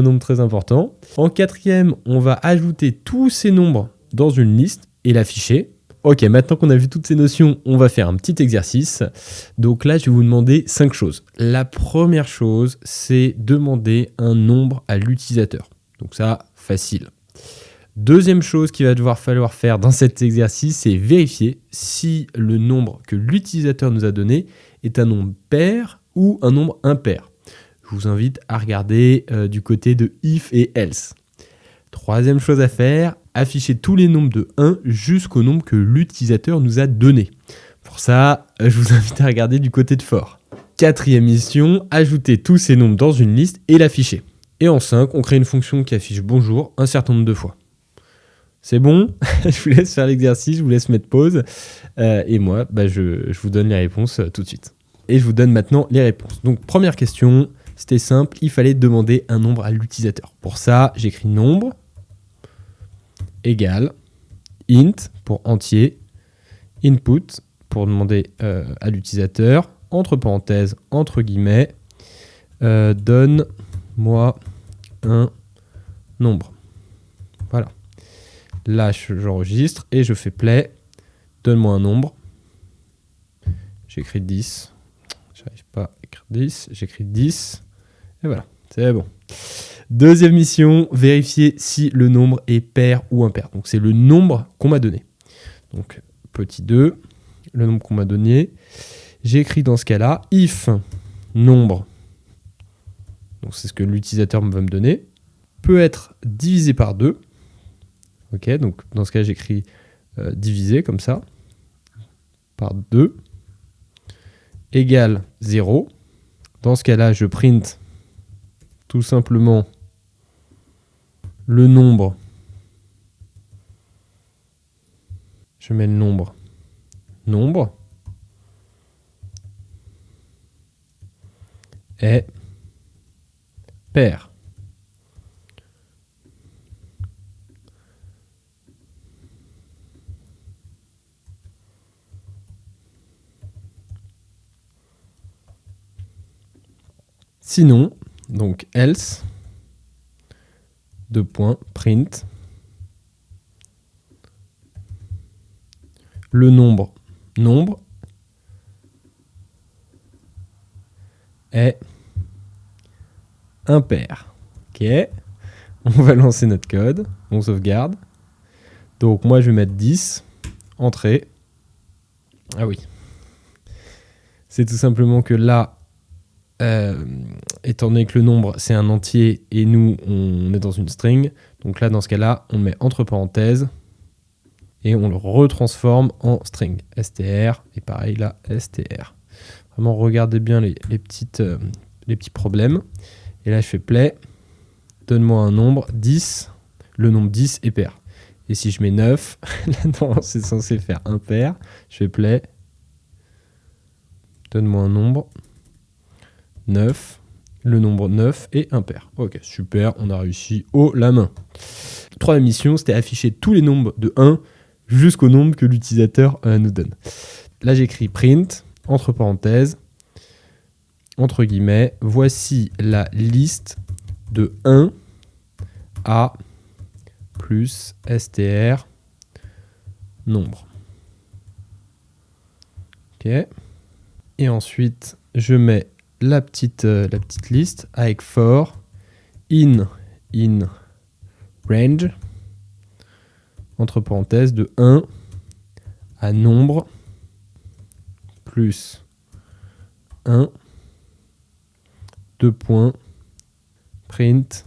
nombre très important. En quatrième, on va ajouter tous ces nombres dans une liste et l'afficher. Ok, maintenant qu'on a vu toutes ces notions, on va faire un petit exercice. Donc là, je vais vous demander 5 choses. La première chose, c'est demander un nombre à l'utilisateur. Donc ça, facile. Deuxième chose qu'il va falloir faire dans cet exercice, c'est vérifier si le nombre que l'utilisateur nous a donné est un nombre pair ou un nombre impair. Je vous invite à regarder du côté de if et else. Troisième chose à faire, afficher tous les nombres de 1 jusqu'au nombre que l'utilisateur nous a donné. Pour ça, je vous invite à regarder du côté de for. Quatrième mission, ajouter tous ces nombres dans une liste et l'afficher. Et en 5, on crée une fonction qui affiche bonjour un certain nombre de fois. C'est bon? Je vous laisse faire l'exercice, je vous laisse mettre pause. Et moi, je vous donne les réponses tout de suite. Et je vous donne maintenant les réponses. Donc, première question, C'était simple, il fallait demander un nombre à l'utilisateur. Pour ça, j'écris nombre égale int pour entier, input pour demander à l'utilisateur, entre parenthèses, entre guillemets, donne-moi un nombre. Voilà. Là, j'enregistre et je fais play. Donne-moi un nombre. J'écris 10. J'arrive pas à écrire 10. J'écris 10. Et voilà, c'est bon. Deuxième mission, vérifier si le nombre est pair ou impair. Donc, c'est le nombre qu'on m'a donné. Donc, petit 2, le nombre qu'on m'a donné. J'écris dans ce cas-là, if nombre, donc c'est ce que l'utilisateur va me donner, peut être divisé par 2. Ok, donc dans ce cas, j'écris divisé comme ça, par 2, égale 0. Dans ce cas-là, je print tout simplement le nombre. Je mets le nombre est pair. Sinon, donc else, print, le nombre est impair. Ok, on va lancer notre code, on sauvegarde. Donc moi je vais mettre 10, entrée. Ah oui. C'est tout simplement que là, étant donné que le nombre c'est un entier et nous on est dans une string, donc là dans ce cas-là, on le met entre parenthèses et on le retransforme en string. str, et pareil là, str. Vraiment regardez bien les petits problèmes. Et là je fais play, donne-moi un nombre, 10, le nombre 10 est pair. Et si je mets 9, là c'est censé faire impair, je fais play, donne-moi un nombre, 9, le nombre 9 est impair. Ok, super, on a réussi haut la main. Troisième mission, c'était afficher tous les nombres de 1 jusqu'au nombre que l'utilisateur nous donne. Là j'écris print, entre parenthèses, entre guillemets, voici la liste de 1 à plus str nombre. Ok. Et ensuite, je mets la petite liste avec for in range, entre parenthèses, de 1 à nombre plus 1, 2 points, print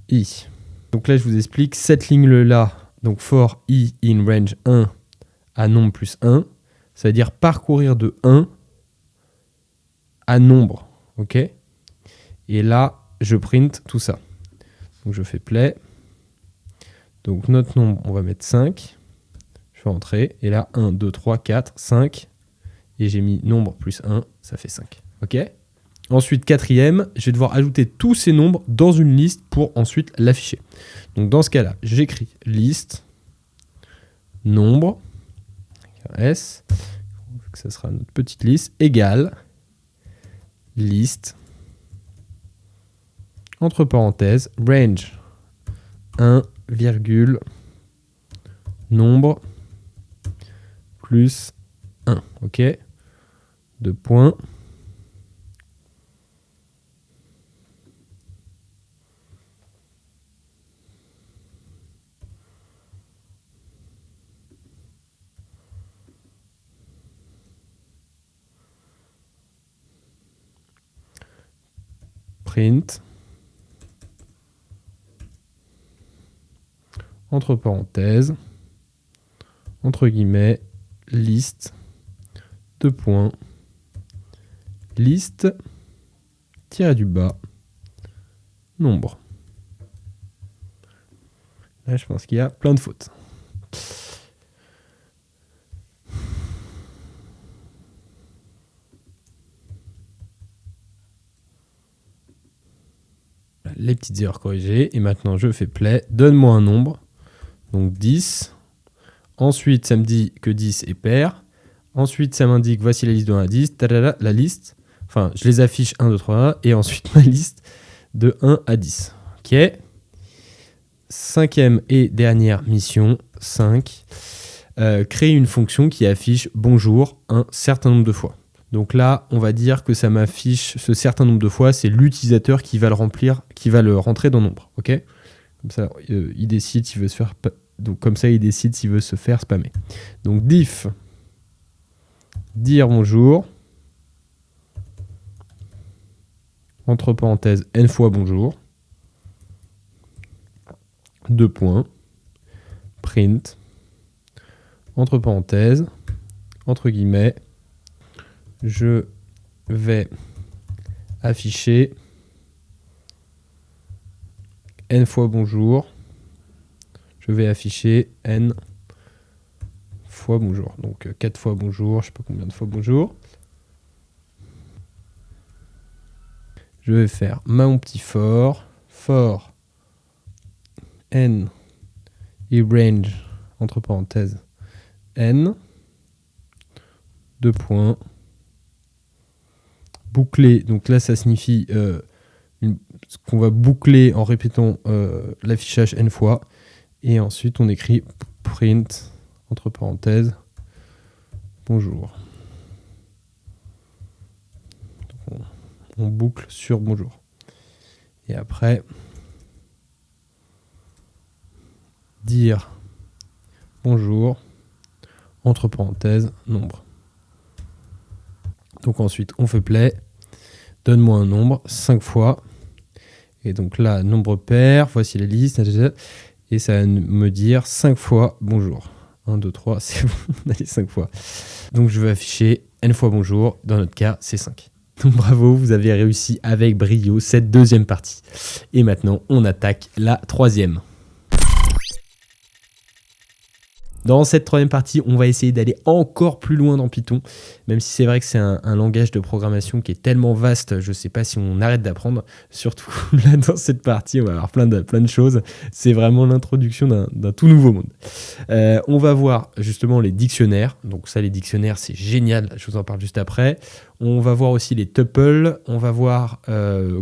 i. Donc là, je vous explique cette ligne-là, donc for i in range 1 à nombre plus 1, ça veut dire parcourir de 1 à nombre, ok? Et là, je print tout ça. Donc je fais play. Donc notre nombre, on va mettre 5. Je fais entrer. Et là, 1, 2, 3, 4, 5. Et j'ai mis nombre plus 1, ça fait 5. Ok? Ensuite, quatrième, je vais devoir ajouter tous ces nombres dans une liste pour ensuite l'afficher. Donc dans ce cas-là, j'écris liste, nombre, S, ça sera notre petite liste, égale liste, entre parenthèses, range, 1, nombre, plus 1. Ok? 2 points. Print, entre parenthèses, entre guillemets, liste, 2 points, liste, tiré du bas, nombre. Là, je pense qu'il y a plein de fautes. les petites erreurs corrigées. Et maintenant, je fais play. Donne-moi un nombre. Donc 10. Ensuite, ça me dit que 10 est pair. Ensuite, ça m'indique voici la liste de 1 à 10. Tadada, la liste. Enfin, je les affiche 1, 2, 3. Et ensuite, ma liste de 1 à 10. OK. Cinquième et dernière mission. 5. Créer une fonction qui affiche bonjour un certain nombre de fois. Donc là, on va dire que ça m'affiche ce certain nombre de fois, c'est l'utilisateur qui va le remplir, qui va le rentrer dans nombre, ok ? Comme ça, il décide s'il veut se faire, donc comme ça, il décide s'il veut se faire spammer. Donc diff dire bonjour entre parenthèses n fois bonjour 2 points print entre parenthèses entre guillemets je vais afficher n fois bonjour. Je vais afficher n fois bonjour. Donc 4 fois bonjour, je sais pas combien de fois bonjour. Je vais faire mon petit for n et range entre parenthèses n 2 points boucler, donc là ça signifie qu'on va boucler en répétant l'affichage n fois, et ensuite on écrit print entre parenthèses bonjour. Donc on boucle sur bonjour. Et après dire bonjour entre parenthèses nombre. Donc ensuite on fait play. Donne-moi un nombre 5 fois. Et donc là, nombre pair, voici la liste. Et ça va me dire 5 fois bonjour. 1, 2, 3, c'est bon, allez 5 fois. Donc je vais afficher n fois bonjour. Dans notre cas, c'est 5. Donc bravo, vous avez réussi avec brio cette deuxième partie. Et maintenant, on attaque la troisième. Dans cette troisième partie, on va essayer d'aller encore plus loin dans Python, même si c'est vrai que c'est un langage de programmation qui est tellement vaste, je ne sais pas si on arrête d'apprendre. Surtout là, dans cette partie, on va avoir plein de choses. C'est vraiment l'introduction d'un tout nouveau monde. On va voir justement les dictionnaires. Donc ça, les dictionnaires, c'est génial. Je vous en parle juste après. On va voir aussi les tuples. On va voir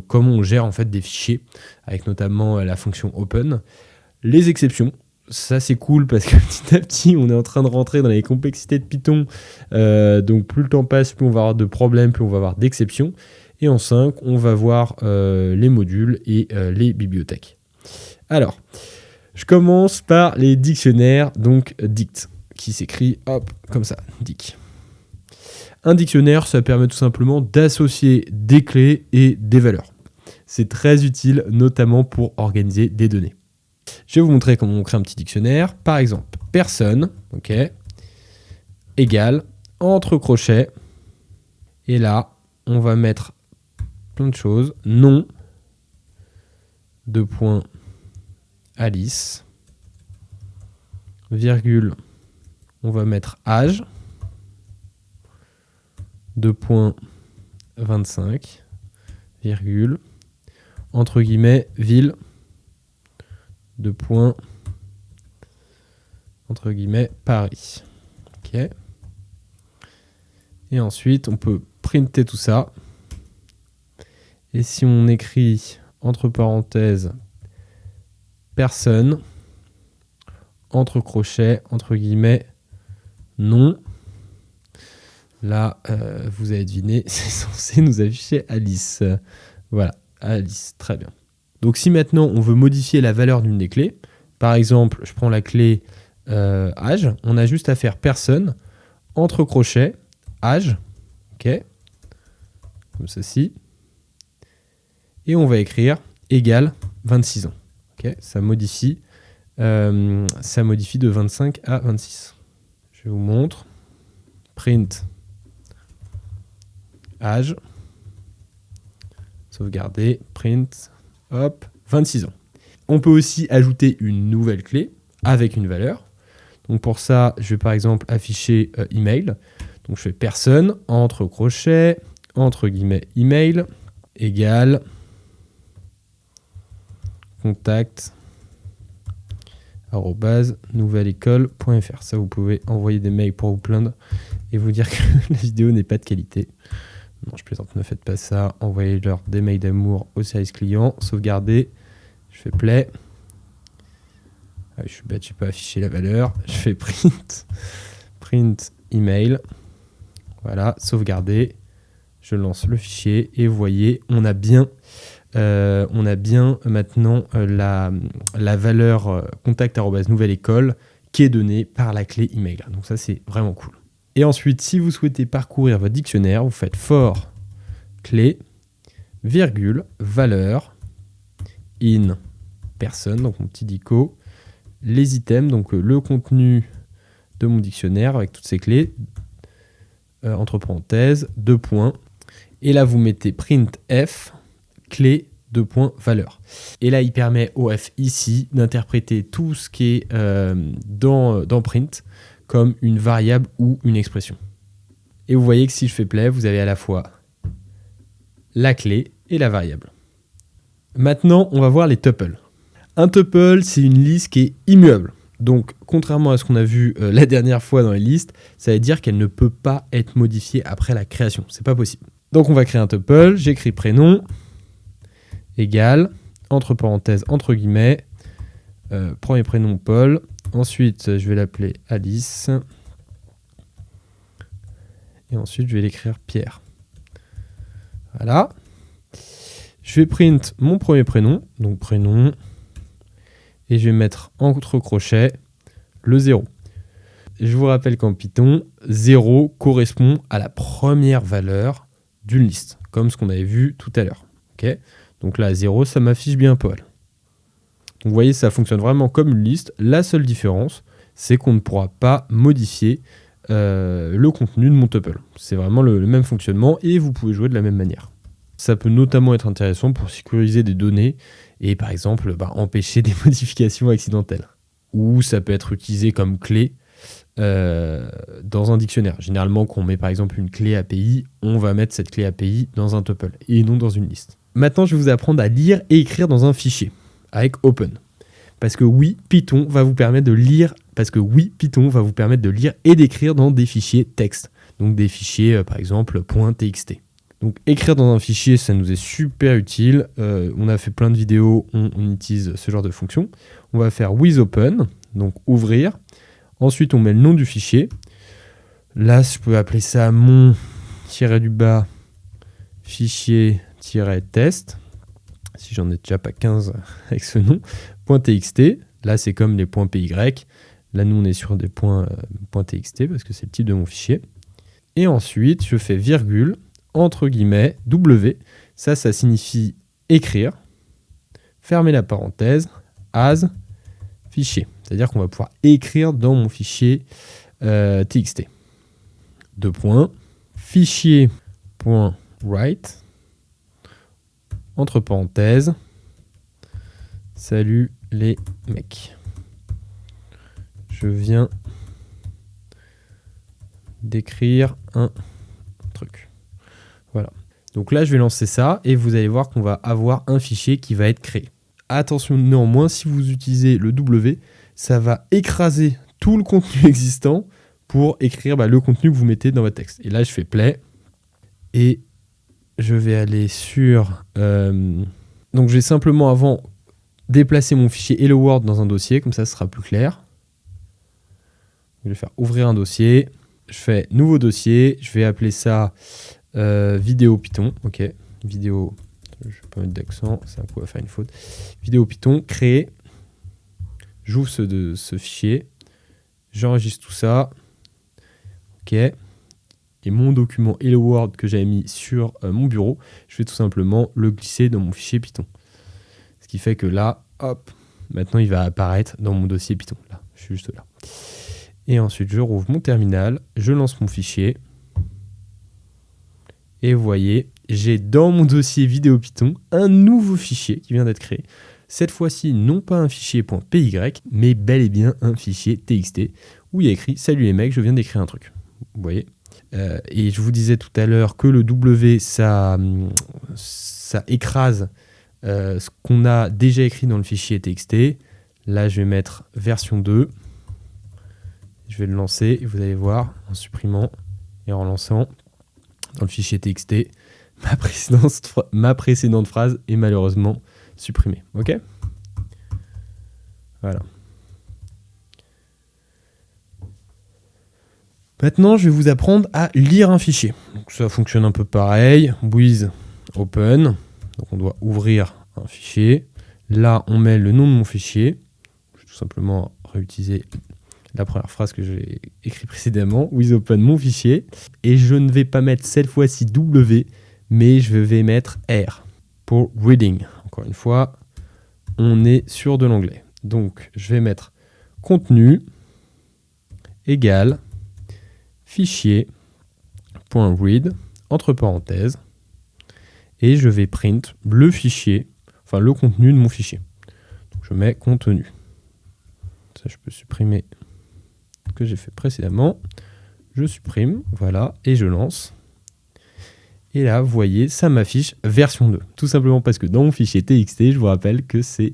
comment on gère en fait des fichiers, avec notamment la fonction open. Les exceptions. Ça c'est cool parce que petit à petit on est en train de rentrer dans les complexités de Python, donc plus le temps passe, plus on va avoir de problèmes, plus on va avoir d'exceptions. Et en 5 on va voir les modules et les bibliothèques. Alors je commence par les dictionnaires, donc dict, qui s'écrit hop comme ça, dic. Un dictionnaire, ça permet tout simplement d'associer des clés et des valeurs. C'est très utile notamment pour organiser des données. Je vais vous montrer comment on crée un petit dictionnaire. Par exemple, personne, ok, égale, entre crochets, et là, on va mettre plein de choses. Nom, 2 points, Alice, virgule, on va mettre âge, 2 points, 25, virgule, entre guillemets, ville, 2 points, entre guillemets, Paris. Ok. Et ensuite, on peut printer tout ça. Et si on écrit, entre parenthèses, personne, entre crochets, entre guillemets, non. Là, vous avez deviné, c'est censé nous afficher Alice. Voilà, Alice, très bien. Donc si maintenant on veut modifier la valeur d'une des clés, par exemple, je prends la clé âge, on a juste à faire personne, entre crochets, âge, ok, comme ceci, et on va écrire égal 26 ans. Okay, ça modifie de 25 à 26. Je vous montre. Print âge, sauvegarder, print, hop, 26 ans. On peut aussi ajouter une nouvelle clé avec une valeur. Donc pour ça, je vais par exemple afficher email. Donc je fais personne, entre crochets, entre guillemets, email, égale contact@nouvelleécole.fr. Ça, vous pouvez envoyer des mails pour vous plaindre et vous dire que la vidéo n'est pas de qualité. Non, je plaisante, ne faites pas ça. Envoyez-leur des mails d'amour au service client. Sauvegardez. Je fais play. Ah, je suis bête, je n'ai pas affiché la valeur. Je fais print email. Voilà, sauvegarder. Je lance le fichier et vous voyez, on a bien maintenant la valeur contact@nouvelleécole qui est donnée par la clé email. Donc ça, c'est vraiment cool. Et ensuite, si vous souhaitez parcourir votre dictionnaire, vous faites for clé, virgule, valeur, in personne, donc mon petit dico, les items, donc le contenu de mon dictionnaire avec toutes ces clés, entre parenthèses, 2 points. Et là, vous mettez printf, clé, 2 points, valeur. Et là, il permet au f ici d'interpréter tout ce qui est dans print comme une variable ou une expression. Et vous voyez que si je fais play, vous avez à la fois la clé et la variable. Maintenant, on va voir les tuples. Un tuple, c'est une liste qui est immuable. Donc, contrairement à ce qu'on a vu la dernière fois dans les listes, ça veut dire qu'elle ne peut pas être modifiée après la création. C'est pas possible. Donc, on va créer un tuple. J'écris prénom égale, entre parenthèses, entre guillemets, premier prénom Paul. Ensuite, je vais l'appeler Alice. Et ensuite, je vais l'écrire Pierre. Voilà. Je vais print mon premier prénom, donc prénom. Et je vais mettre entre crochets le 0. Je vous rappelle qu'en Python, 0 correspond à la première valeur d'une liste, comme ce qu'on avait vu tout à l'heure. Okay, donc là, 0, ça m'affiche bien Paul. Donc vous voyez, ça fonctionne vraiment comme une liste. La seule différence, c'est qu'on ne pourra pas modifier le contenu de mon tuple. C'est vraiment le même fonctionnement et vous pouvez jouer de la même manière. Ça peut notamment être intéressant pour sécuriser des données et par exemple empêcher des modifications accidentelles. Ou ça peut être utilisé comme clé dans un dictionnaire. Généralement, quand on met par exemple une clé API, on va mettre cette clé API dans un tuple et non dans une liste. Maintenant, je vais vous apprendre à lire et écrire dans un fichier avec Open. Parce que oui, Python va vous permettre de lire, et d'écrire dans des fichiers texte. Donc des fichiers, par exemple, .txt. Donc écrire dans un fichier, ça nous est super utile. On a fait plein de vidéos, on utilise ce genre de fonction. On va faire with open, donc ouvrir. Ensuite, on met le nom du fichier. Là, je peux appeler ça mon-du-bas fichier-test. Si j'en ai déjà pas 15 avec ce nom. .txt, là c'est comme les .py. Là, nous, on est sur des .txt parce que c'est le type de mon fichier. Et ensuite, je fais virgule, entre guillemets, W. Ça signifie écrire. Fermer la parenthèse, as, fichier. C'est-à-dire qu'on va pouvoir écrire dans mon fichier txt. 2 points. Fichier.write, entre parenthèses, salut les mecs. Je viens d'écrire un truc. Voilà. Donc là, je vais lancer ça et vous allez voir qu'on va avoir un fichier qui va être créé. Attention néanmoins, si vous utilisez le W, ça va écraser tout le contenu existant pour écrire le contenu que vous mettez dans votre texte. Et là, je fais play et je vais aller sur... donc, je vais simplement avant déplacer mon fichier Hello World dans un dossier, comme ça, ce sera plus clair. Je vais faire ouvrir un dossier. Je fais nouveau dossier. Je vais appeler ça vidéo Python. Ok, vidéo... Je ne vais pas mettre d'accent, c'est un coup à faire une faute. Vidéo Python, créer. J'ouvre ce fichier. J'enregistre tout ça. Ok. Et mon document Hello World que j'avais mis sur mon bureau, je vais tout simplement le glisser dans mon fichier Python. Ce qui fait que là, hop, maintenant il va apparaître dans mon dossier Python. Là, je suis juste là. Et ensuite, je rouvre mon terminal, je lance mon fichier. Et vous voyez, j'ai dans mon dossier vidéo Python un nouveau fichier qui vient d'être créé. Cette fois-ci, non pas un fichier .py, mais bel et bien un fichier txt où il y a écrit « Salut les mecs, je viens d'écrire un truc ». Vous voyez. Et je vous disais tout à l'heure que le W, ça écrase ce qu'on a déjà écrit dans le fichier txt. Là, je vais mettre version 2. Je vais le lancer et vous allez voir, en supprimant et en relançant dans le fichier txt, ma précédente phrase est malheureusement supprimée. Ok ? Voilà. Maintenant, je vais vous apprendre à lire un fichier. Donc, ça fonctionne un peu pareil. With open. Donc, on doit ouvrir un fichier. Là, on met le nom de mon fichier. Je vais tout simplement réutiliser la première phrase que j'ai écrite précédemment. With open mon fichier. Et je ne vais pas mettre cette fois-ci W, mais je vais mettre R pour reading. Encore une fois, on est sur de l'anglais. Donc, je vais mettre contenu égale fichier.read entre parenthèses et je vais print le fichier, enfin le contenu de mon fichier. Donc, je mets contenu. Ça, je peux supprimer ce que j'ai fait précédemment. Je supprime, voilà, et je lance. Et là, vous voyez, ça m'affiche version 2. Tout simplement parce que dans mon fichier TXT, je vous rappelle que c'est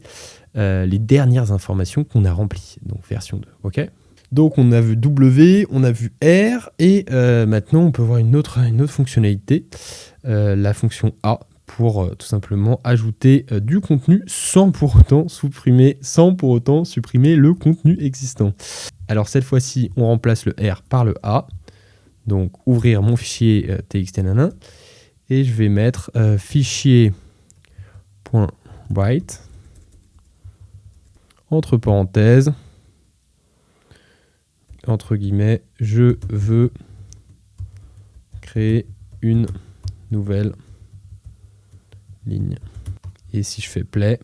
les dernières informations qu'on a remplies. Donc version 2, ok ? Donc on a vu W, on a vu R, et maintenant on peut voir une autre fonctionnalité, la fonction A, pour tout simplement ajouter du contenu sans pour autant supprimer le contenu existant. Alors cette fois-ci, on remplace le R par le A, donc ouvrir mon fichier txt et je vais mettre fichier.write entre parenthèses, entre guillemets, je veux créer une nouvelle ligne. Et si je fais play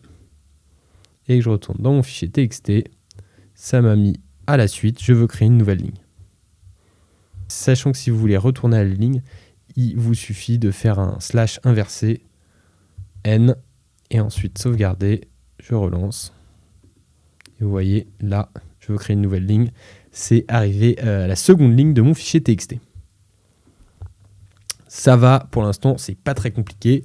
et que je retourne dans mon fichier txt, ça m'a mis à la suite, je veux créer une nouvelle ligne. Sachant que si vous voulez retourner à la ligne, il vous suffit de faire un slash inversé n et ensuite sauvegarder, je relance. Et vous voyez, là, je veux créer une nouvelle ligne. C'est arrivé à la seconde ligne de mon fichier txt. Ça va, pour l'instant, c'est pas très compliqué.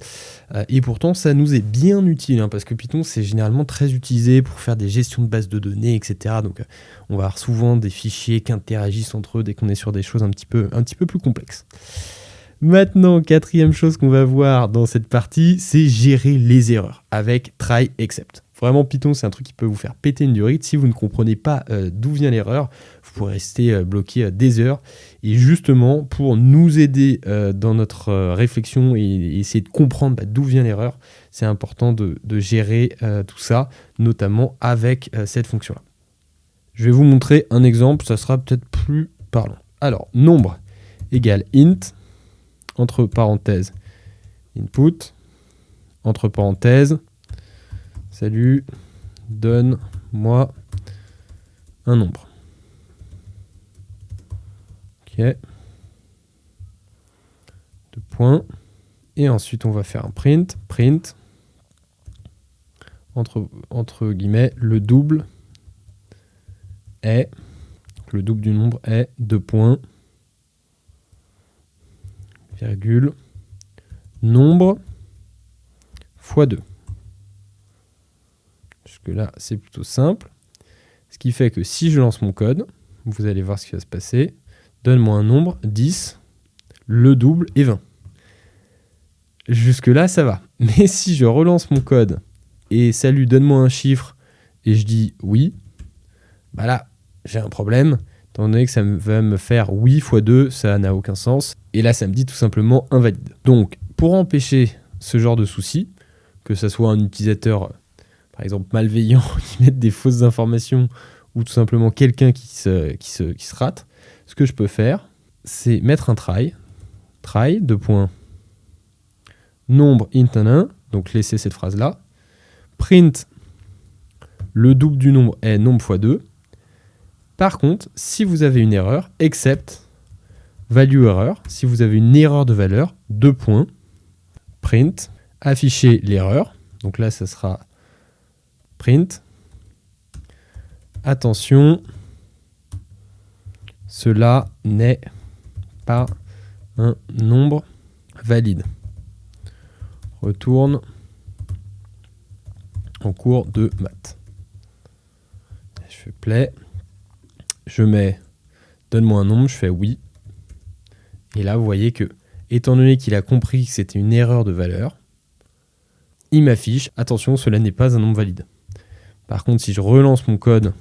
Et pourtant, ça nous est bien utile, parce que Python, c'est généralement très utilisé pour faire des gestions de bases de données, etc. Donc, on va avoir souvent des fichiers qui interagissent entre eux dès qu'on est sur des choses un petit peu plus complexes. Maintenant, quatrième chose qu'on va voir dans cette partie, c'est gérer les erreurs avec try except. Vraiment, Python, c'est un truc qui peut vous faire péter une durite. Si vous ne comprenez pas d'où vient l'erreur, vous pourrez rester bloqué des heures. Et justement, pour nous aider dans notre réflexion et essayer de comprendre d'où vient l'erreur, c'est important de gérer tout ça, notamment avec cette fonction-là. Je vais vous montrer un exemple, ça sera peut-être plus parlant. Alors, nombre égale int, entre parenthèses, input, entre parenthèses, salut, donne-moi un nombre. Ok. 2 points. Et ensuite, on va faire un print. Print. Entre guillemets, le double est, le double du nombre est 2 points, virgule, nombre fois 2. Jusque-là, c'est plutôt simple. Ce qui fait que si je lance mon code, vous allez voir ce qui va se passer. Donne-moi un nombre, 10, le double est 20. Jusque-là, ça va. Mais si je relance mon code et salut, donne-moi un chiffre, et je dis oui, bah là, j'ai un problème, étant donné que ça va me faire oui fois 2, ça n'a aucun sens. Et là, ça me dit tout simplement invalide. Donc, pour empêcher ce genre de souci, que ce soit un utilisateur, par exemple, malveillant, qui mette des fausses informations, ou tout simplement quelqu'un qui se rate, ce que je peux faire, c'est mettre un try, de point nombre int 1, donc laisser cette phrase-là, print le double du nombre est nombre fois 2. Par contre, si vous avez une erreur, except value error, si vous avez une erreur de valeur, 2 points, print, afficher l'erreur, donc là ça sera print, attention, cela n'est pas un nombre valide. Retourne en cours de maths. Je fais play. Je mets donne-moi un nombre, je fais oui. Et là, vous voyez que, étant donné qu'il a compris que c'était une erreur de valeur, il m'affiche attention, cela n'est pas un nombre valide. Par contre, si je relance mon code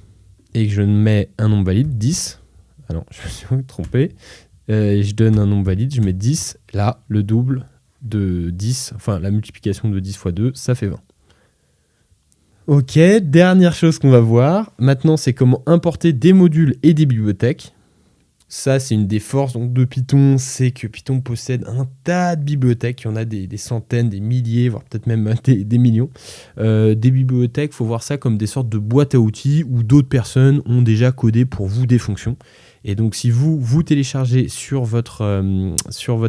et que je mets un nombre valide, 10, ah non, je me suis trompé, et je donne un nombre valide, je mets 10, là, le double de 10, enfin la multiplication de 10 fois 2, ça fait 20. Ok, dernière chose qu'on va voir, maintenant c'est comment importer des modules et des bibliothèques. Ça, c'est une des forces donc, de Python, c'est que Python possède un tas de bibliothèques. Il y en a des centaines, des milliers, voire peut-être même des millions. Des bibliothèques, il faut voir ça comme des sortes de boîtes à outils où d'autres personnes ont déjà codé pour vous des fonctions. Et donc, si vous téléchargez sur votre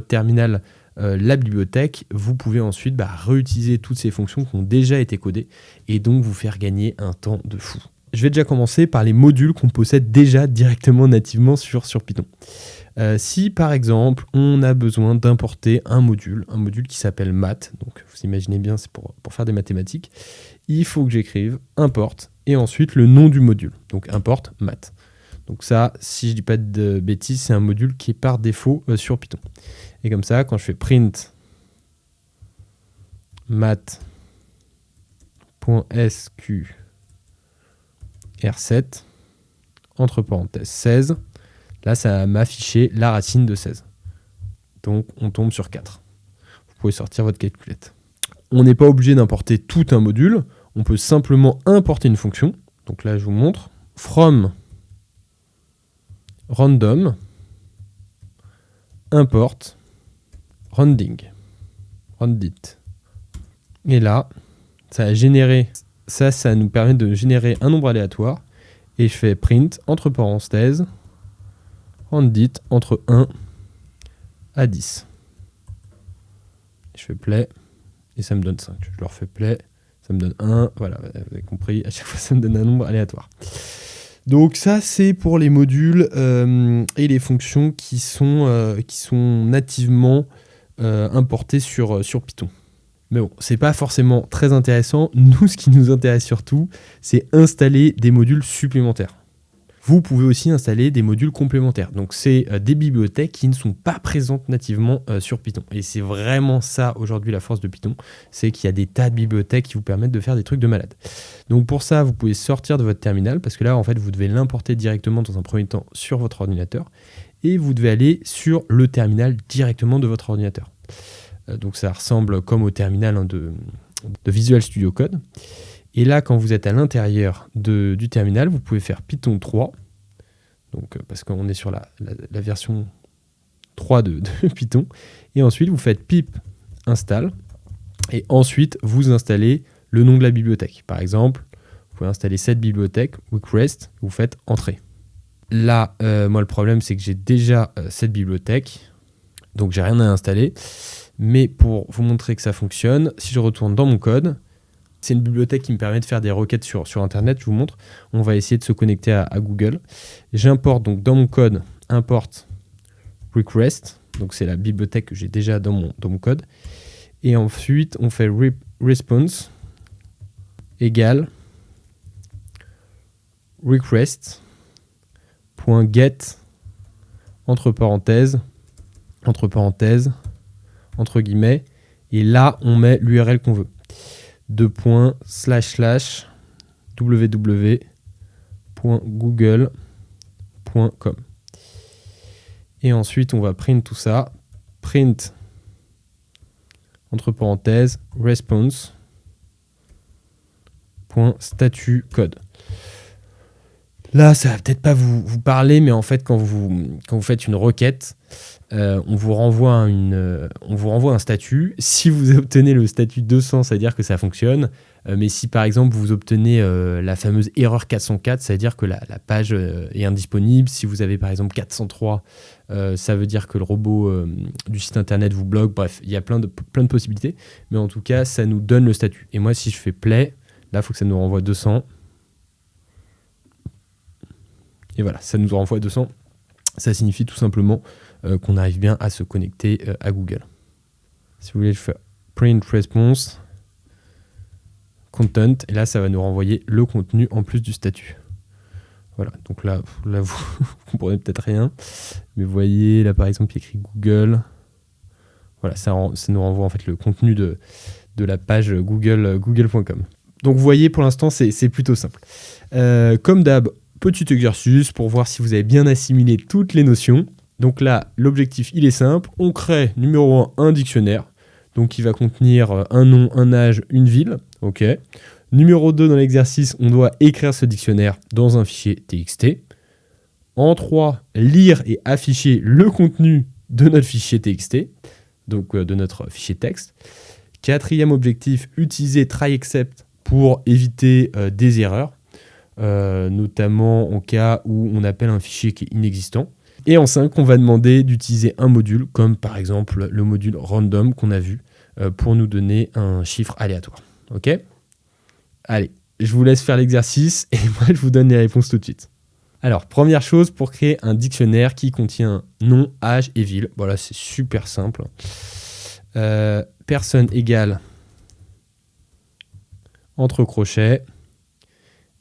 terminal la bibliothèque, vous pouvez ensuite réutiliser toutes ces fonctions qui ont déjà été codées et donc vous faire gagner un temps de fou. Je vais déjà commencer par les modules qu'on possède déjà directement nativement sur Python. Si par exemple on a besoin d'importer un module qui s'appelle math, donc vous imaginez bien c'est pour faire des mathématiques, il faut que j'écrive import et ensuite le nom du module, donc import math. Donc ça, si je dis pas de bêtises, c'est un module qui est par défaut sur Python. Et comme ça, quand je fais print math.sqr7 entre parenthèses 16, là ça va m'afficher la racine de 16. Donc on tombe sur 4. Vous pouvez sortir votre calculette. On n'est pas obligé d'importer tout un module, on peut simplement importer une fonction. Donc là je vous montre, from random import rounding. Et là, ça a généré, ça nous permet de générer un nombre aléatoire. Et je fais print entre parenthèses roundit entre 1 à 10. Je fais play et ça me donne 5. Je leur fais play, ça me donne 1. Voilà, vous avez compris, à chaque fois ça me donne un nombre aléatoire. Donc ça c'est pour les modules et les fonctions qui sont nativement importées sur Python. Mais bon, c'est pas forcément très intéressant. Nous, ce qui nous intéresse surtout, c'est installer des modules supplémentaires. Vous pouvez aussi installer des modules complémentaires. Donc, c'est des bibliothèques qui ne sont pas présentes nativement sur Python. Et c'est vraiment ça, aujourd'hui, la force de Python. C'est qu'il y a des tas de bibliothèques qui vous permettent de faire des trucs de malade. Donc, pour ça, vous pouvez sortir de votre terminal parce que là, en fait, vous devez l'importer directement dans un premier temps sur votre ordinateur. Et vous devez aller sur le terminal directement de votre ordinateur. Donc, ça ressemble comme au terminal de Visual Studio Code. Et là, quand vous êtes à l'intérieur du terminal, vous pouvez faire Python 3, donc, parce qu'on est sur la version 3 de Python. Et ensuite, vous faites pip install. Et ensuite, vous installez le nom de la bibliothèque. Par exemple, vous pouvez installer cette bibliothèque, Wickrest, vous faites Entrée. Là, moi, le problème, c'est que j'ai déjà cette bibliothèque, donc j'ai rien à installer. Mais pour vous montrer que ça fonctionne, si je retourne dans mon code, c'est une bibliothèque qui me permet de faire des requêtes sur Internet, je vous montre. On va essayer de se connecter à Google. J'importe donc dans mon code, import request, donc c'est la bibliothèque que j'ai déjà dans mon code. Et ensuite, on fait response égale request.get entre parenthèses, entre guillemets, et là, on met l'URL qu'on veut. www.google.com. Et ensuite, on va print tout ça. Print, entre parenthèses, response.statut code. Là, ça va peut-être pas vous parler, mais en fait, quand vous faites une requête, on vous renvoie un statut. Si vous obtenez le statut 200, ça veut dire que ça fonctionne. Mais si par exemple vous obtenez la fameuse erreur 404, ça veut dire que la page est indisponible. Si vous avez par exemple 403, ça veut dire que le robot du site internet vous bloque. Bref, il y a plein de possibilités. Mais en tout cas, ça nous donne le statut. Et moi, si je fais play, là, il faut que ça nous renvoie 200. Et voilà, ça nous renvoie 200. Ça signifie tout simplement qu'on arrive bien à se connecter à Google. Si vous voulez, je fais print response content, et là ça va nous renvoyer le contenu en plus du statut. Voilà, donc là vous comprenez peut-être rien, mais vous voyez là par exemple il y a écrit Google. Voilà, ça nous renvoie en fait le contenu de la page google.com. Donc vous voyez, pour l'instant c'est plutôt simple. Comme d'hab, petit exercice pour voir si vous avez bien assimilé toutes les notions. Donc là, l'objectif il est simple, on crée numéro 1 un dictionnaire, donc qui va contenir un nom, un âge, une ville. Ok. Numéro 2 dans l'exercice, on doit écrire ce dictionnaire dans un fichier TXT. En 3, lire et afficher le contenu de notre fichier TXT, donc de notre fichier texte. 4e objectif, utiliser try except pour éviter des erreurs, notamment en cas où on appelle un fichier qui est inexistant. Et en 5, on va demander d'utiliser un module, comme par exemple le module random qu'on a vu, pour nous donner un chiffre aléatoire. Ok ? Allez, je vous laisse faire l'exercice et moi je vous donne les réponses tout de suite. Alors, première chose, pour créer un dictionnaire qui contient nom, âge et ville. Voilà, c'est super simple. Personne égale entre crochets.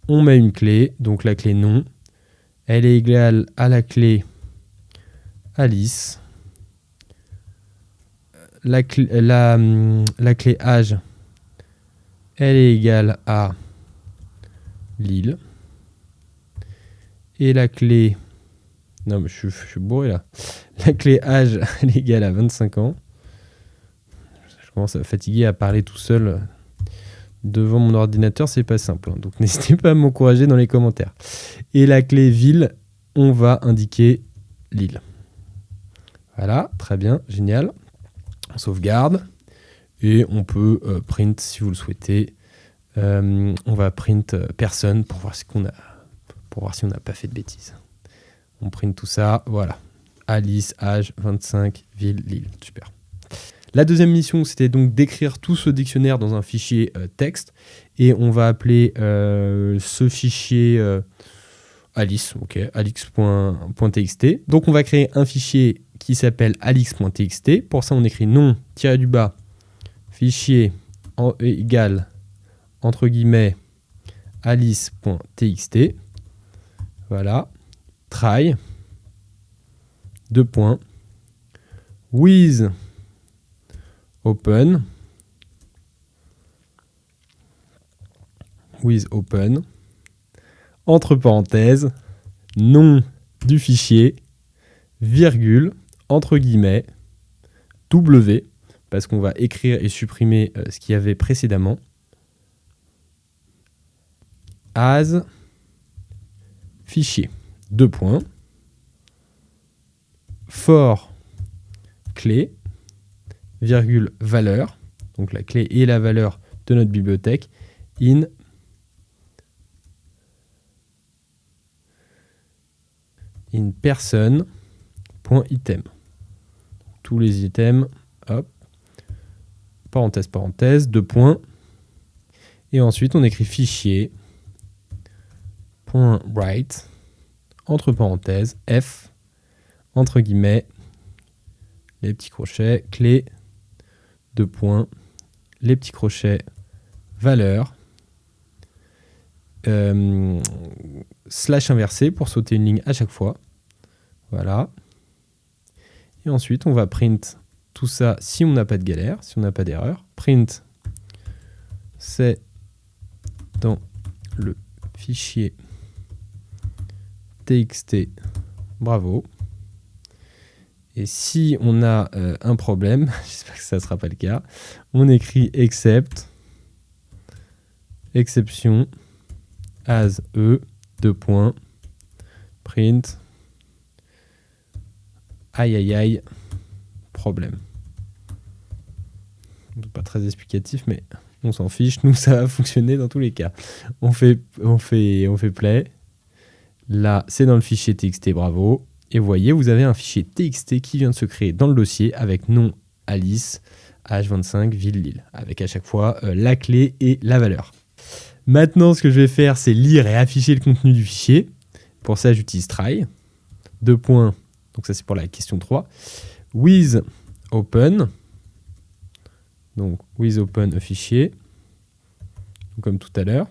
On met une clé, donc la clé nom. Elle est égale à la clé Alice. La clé âge, elle est égale à Lille. Et la clé... Non, mais je suis bourré là. La clé âge, elle est égale à 25 ans. Je commence à fatiguer à parler tout seul devant mon ordinateur, c'est pas simple. Hein. Donc n'hésitez pas à m'encourager dans les commentaires. Et la clé ville, on va indiquer Lille. Voilà, très bien, génial. On sauvegarde. Et on peut print si vous le souhaitez. On va print personne pour voir si on n'a pas fait de bêtises. On print tout ça, voilà. Alice, âge, 25, ville, Lille. Super. La deuxième mission, c'était donc d'écrire tout ce dictionnaire dans un fichier texte. Et on va appeler ce fichier Alice, ok, alix.txt. Donc on va créer un fichier qui s'appelle alix.txt. Pour ça, on écrit nom, tiré du bas, fichier égal, entre guillemets, alice.txt. Voilà. Try. 2 points. With open. With open. Entre parenthèses. Nom du fichier. Virgule. Entre guillemets. W. Parce qu'on va écrire et supprimer ce qu'il y avait précédemment. As fichier. 2 points. For clé, virgule valeur, donc la clé et la valeur de notre bibliothèque, in person.item. Tous les items, hop, parenthèse, parenthèse, 2 points. Et ensuite, on écrit fichier, .write, entre parenthèses, f, entre guillemets, les petits crochets, clé, 2 points, les petits crochets, valeur, slash inversé pour sauter une ligne à chaque fois. Voilà. Et ensuite, on va print tout ça si on n'a pas de galère, si on n'a pas d'erreur. Print, c'est dans le fichier TXT, bravo. Et si on a un problème, j'espère que ça ne sera pas le cas, on écrit except, exception, as e, 2 points, print, aïe aïe aïe, problème. Pas très explicatif, mais on s'en fiche, nous ça va fonctionner dans tous les cas. On fait play. Là, c'est dans le fichier TXT, bravo. Et vous voyez, vous avez un fichier TXT qui vient de se créer dans le dossier avec nom Alice, âge 25, ville Lille, avec à chaque fois la clé et la valeur. Maintenant, ce que je vais faire, c'est lire et afficher le contenu du fichier. Pour ça, j'utilise try. 2 points, donc ça c'est pour la question 3. With open, donc with open un fichier. comme tout à l'heure.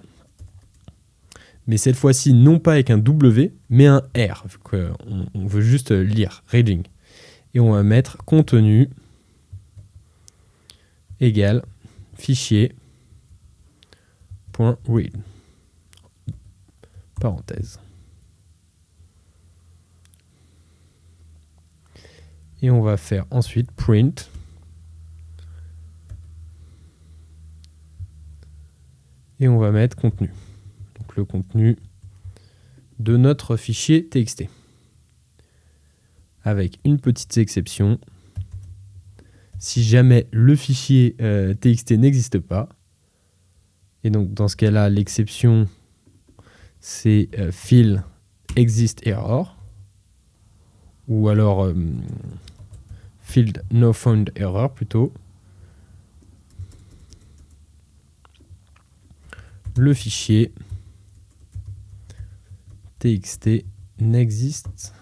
Mais cette fois-ci, non pas avec un W, mais un R. On veut juste lire, reading. Et on va mettre contenu égale fichier .read. Parenthèse. Et on va faire ensuite print. Et on va mettre contenu. Donc le contenu de notre fichier TXT. Avec une petite exception. Si jamais le fichier TXT n'existe pas, et donc dans ce cas-là, l'exception, c'est field exist error, ou alors field no found error plutôt. Le fichier TXT n'existe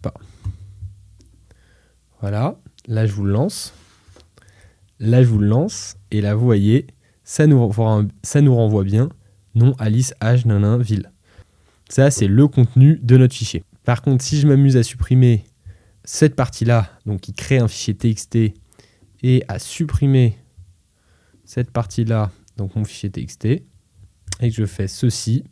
pas. Voilà, là je vous le lance. Là je vous le lance, et là vous voyez, ça nous renvoie bien nom Alice H nanin ville. Ça c'est le contenu de notre fichier. Par contre, si je m'amuse à supprimer cette partie-là, donc qui crée un fichier TXT, et à supprimer cette partie-là, donc mon fichier TXT, et que je fais ceci,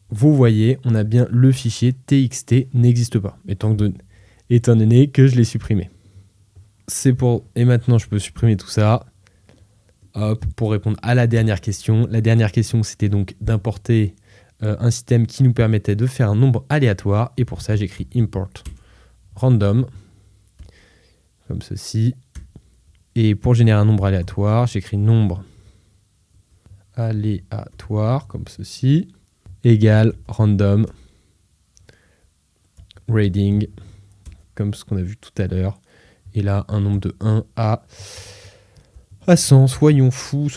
vous voyez, on a bien le fichier TXT n'existe pas, étant donné que je l'ai supprimé. Et maintenant, je peux supprimer tout ça. Hop, pour répondre à la dernière question. La dernière question, c'était donc d'importer un système qui nous permettait de faire un nombre aléatoire. Et pour ça, j'écris import random, comme ceci. Et pour générer un nombre aléatoire, j'écris nombre aléatoire, comme ceci, égale random reading, comme ce qu'on a vu tout à l'heure. Et là, un nombre de 1 à 100. Soyons fous.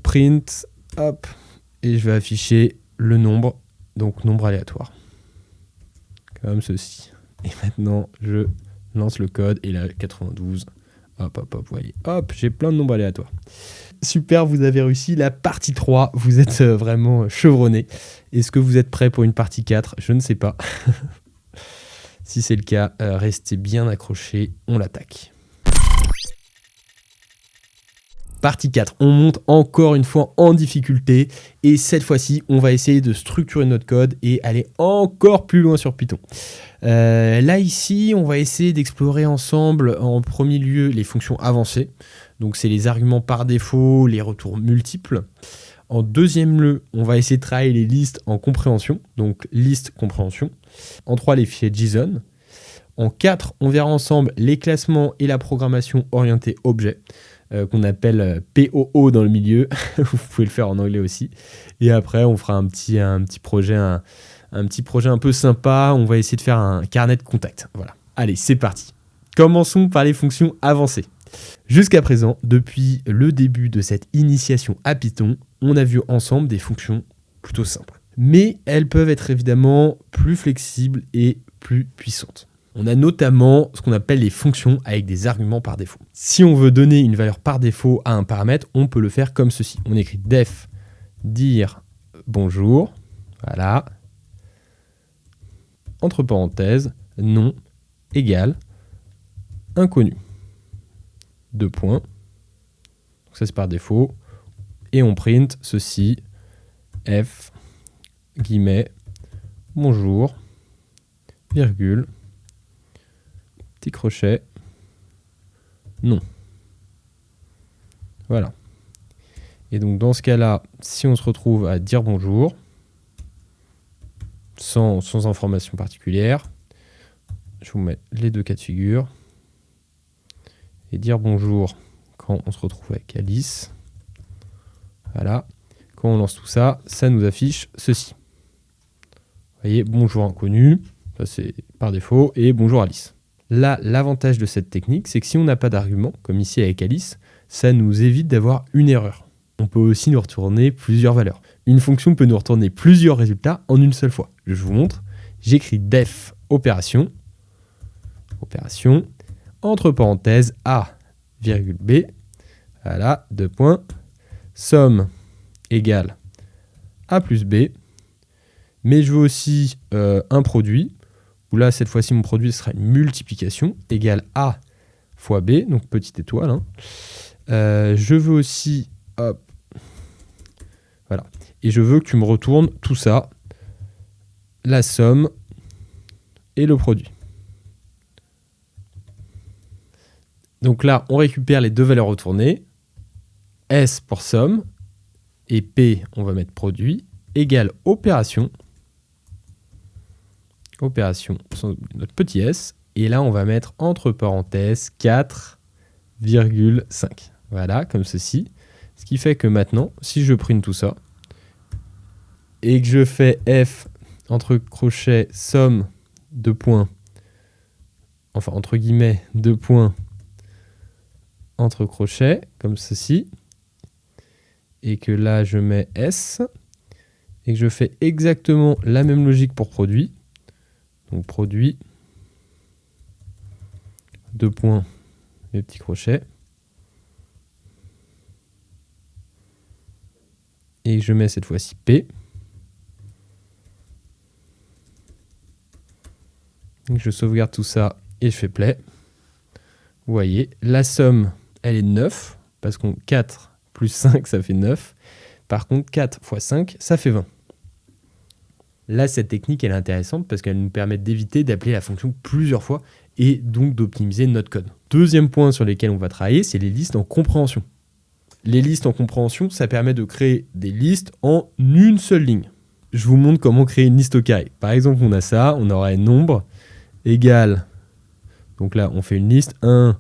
Print, hop, et je vais afficher le nombre, donc nombre aléatoire, comme ceci. Et maintenant, je lance le code, et là, 92. Hop, vous voyez, hop, j'ai plein de nombres aléatoires. Super, vous avez réussi la partie 3, vous êtes vraiment chevronnés. Est-ce que vous êtes prêts pour une partie 4 ? Je ne sais pas. Si c'est le cas, restez bien accrochés, on l'attaque. Partie 4, on monte encore une fois en difficulté, et cette fois-ci, on va essayer de structurer notre code et aller encore plus loin sur Python. Là, ici, on va essayer d'explorer ensemble, en premier lieu, les fonctions avancées. Donc, c'est les arguments par défaut, les retours multiples. En deuxième lieu, on va essayer de travailler les listes en compréhension, donc liste compréhension. En 3, les fichiers JSON. En 4, on verra ensemble les classements et la programmation orientée objet, qu'on appelle POO dans le milieu. Vous pouvez le faire en anglais aussi. Et après, on fera un petit projet un peu sympa. On va essayer de faire un carnet de contact. Voilà. Allez, c'est parti. Commençons par les fonctions avancées. Jusqu'à présent, depuis le début de cette initiation à Python, on a vu ensemble des fonctions plutôt simples. Mais elles peuvent être évidemment plus flexibles et plus puissantes. On a notamment ce qu'on appelle les fonctions avec des arguments par défaut. Si on veut donner une valeur par défaut à un paramètre, on peut le faire comme ceci. On écrit def dire bonjour, voilà, entre parenthèses, nom égale inconnu. 2 points. Donc ça c'est par défaut. Et on print ceci, f, guillemets, bonjour, virgule, petit crochet, non. Voilà. Et donc dans ce cas-là, si on se retrouve à dire bonjour, sans information particulière, je vous mets les deux cas de figure, et dire bonjour quand on se retrouve avec Alice. Voilà. Quand on lance tout ça, ça nous affiche ceci. Vous voyez, bonjour inconnu, ça c'est par défaut, et bonjour Alice. Là, l'avantage de cette technique, c'est que si on n'a pas d'argument, comme ici avec Alice, ça nous évite d'avoir une erreur. On peut aussi nous retourner plusieurs valeurs. Une fonction peut nous retourner plusieurs résultats en une seule fois. Je vous montre. J'écris def opération, entre parenthèses A, virgule B, voilà, 2 points, somme égale A plus B, mais je veux aussi un produit, où là, cette fois-ci, mon produit sera une multiplication, égale A fois B, donc petite étoile. Hein. Je veux aussi, hop, voilà, et je veux que tu me retournes tout ça, la somme et le produit. Donc là, on récupère les deux valeurs retournées, S pour somme, et P, on va mettre produit, égale opération, sans notre petit s, et là, on va mettre entre parenthèses 4,5. Voilà, comme ceci. Ce qui fait que maintenant, si je print tout ça, et que je fais F entre crochets somme de points, enfin entre guillemets, 2 points entre crochets, comme ceci, et que là je mets S, et que je fais exactement la même logique pour produit, donc produit, 2 points, mes petits crochets, et que je mets cette fois-ci P, donc je sauvegarde tout ça et je fais play. Vous voyez, la somme, elle est 9, parce que 4 plus 5, ça fait 9. Par contre, 4 fois 5, ça fait 20. Là, cette technique, elle est intéressante parce qu'elle nous permet d'éviter d'appeler la fonction plusieurs fois et donc d'optimiser notre code. Deuxième point sur lequel on va travailler, c'est les listes en compréhension. Les listes en compréhension, ça permet de créer des listes en une seule ligne. Je vous montre comment créer une liste au carré. Par exemple, on a ça, on aura un nombre égal. Donc là, on fait une liste 1,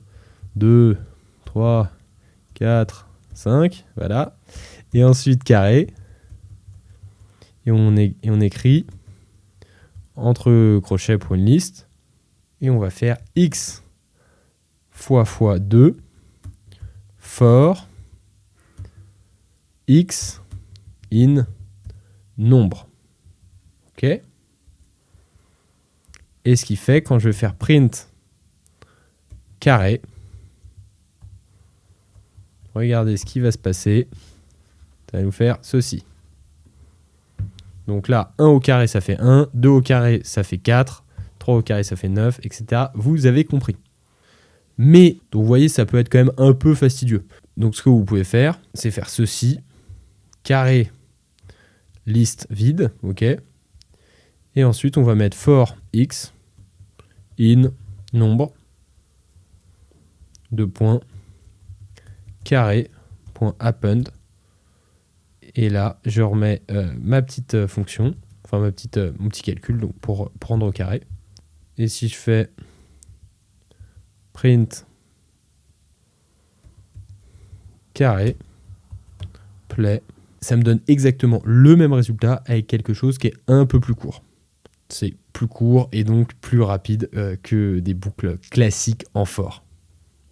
2, 3, 4, 5. Voilà. Et ensuite, carré. Et on écrit entre crochets pour une liste. Et on va faire x fois 2 for x in nombre. OK ? Et ce qui fait, quand je vais faire print carré, regardez ce qui va se passer. Ça va nous faire ceci. Donc là, 1 au carré, ça fait 1. 2 au carré, ça fait 4. 3 au carré, ça fait 9, etc. Vous avez compris. Mais, donc vous voyez, ça peut être quand même un peu fastidieux. Donc ce que vous pouvez faire, c'est faire ceci. Carré, liste vide, ok. Et ensuite, on va mettre for x in nombre de points carré point append. Et là, je remets ma petite fonction, enfin mon petit calcul donc pour prendre au carré. Et si je fais print carré, play, ça me donne exactement le même résultat avec quelque chose qui est un peu plus court. C'est plus court et donc plus rapide que des boucles classiques en for.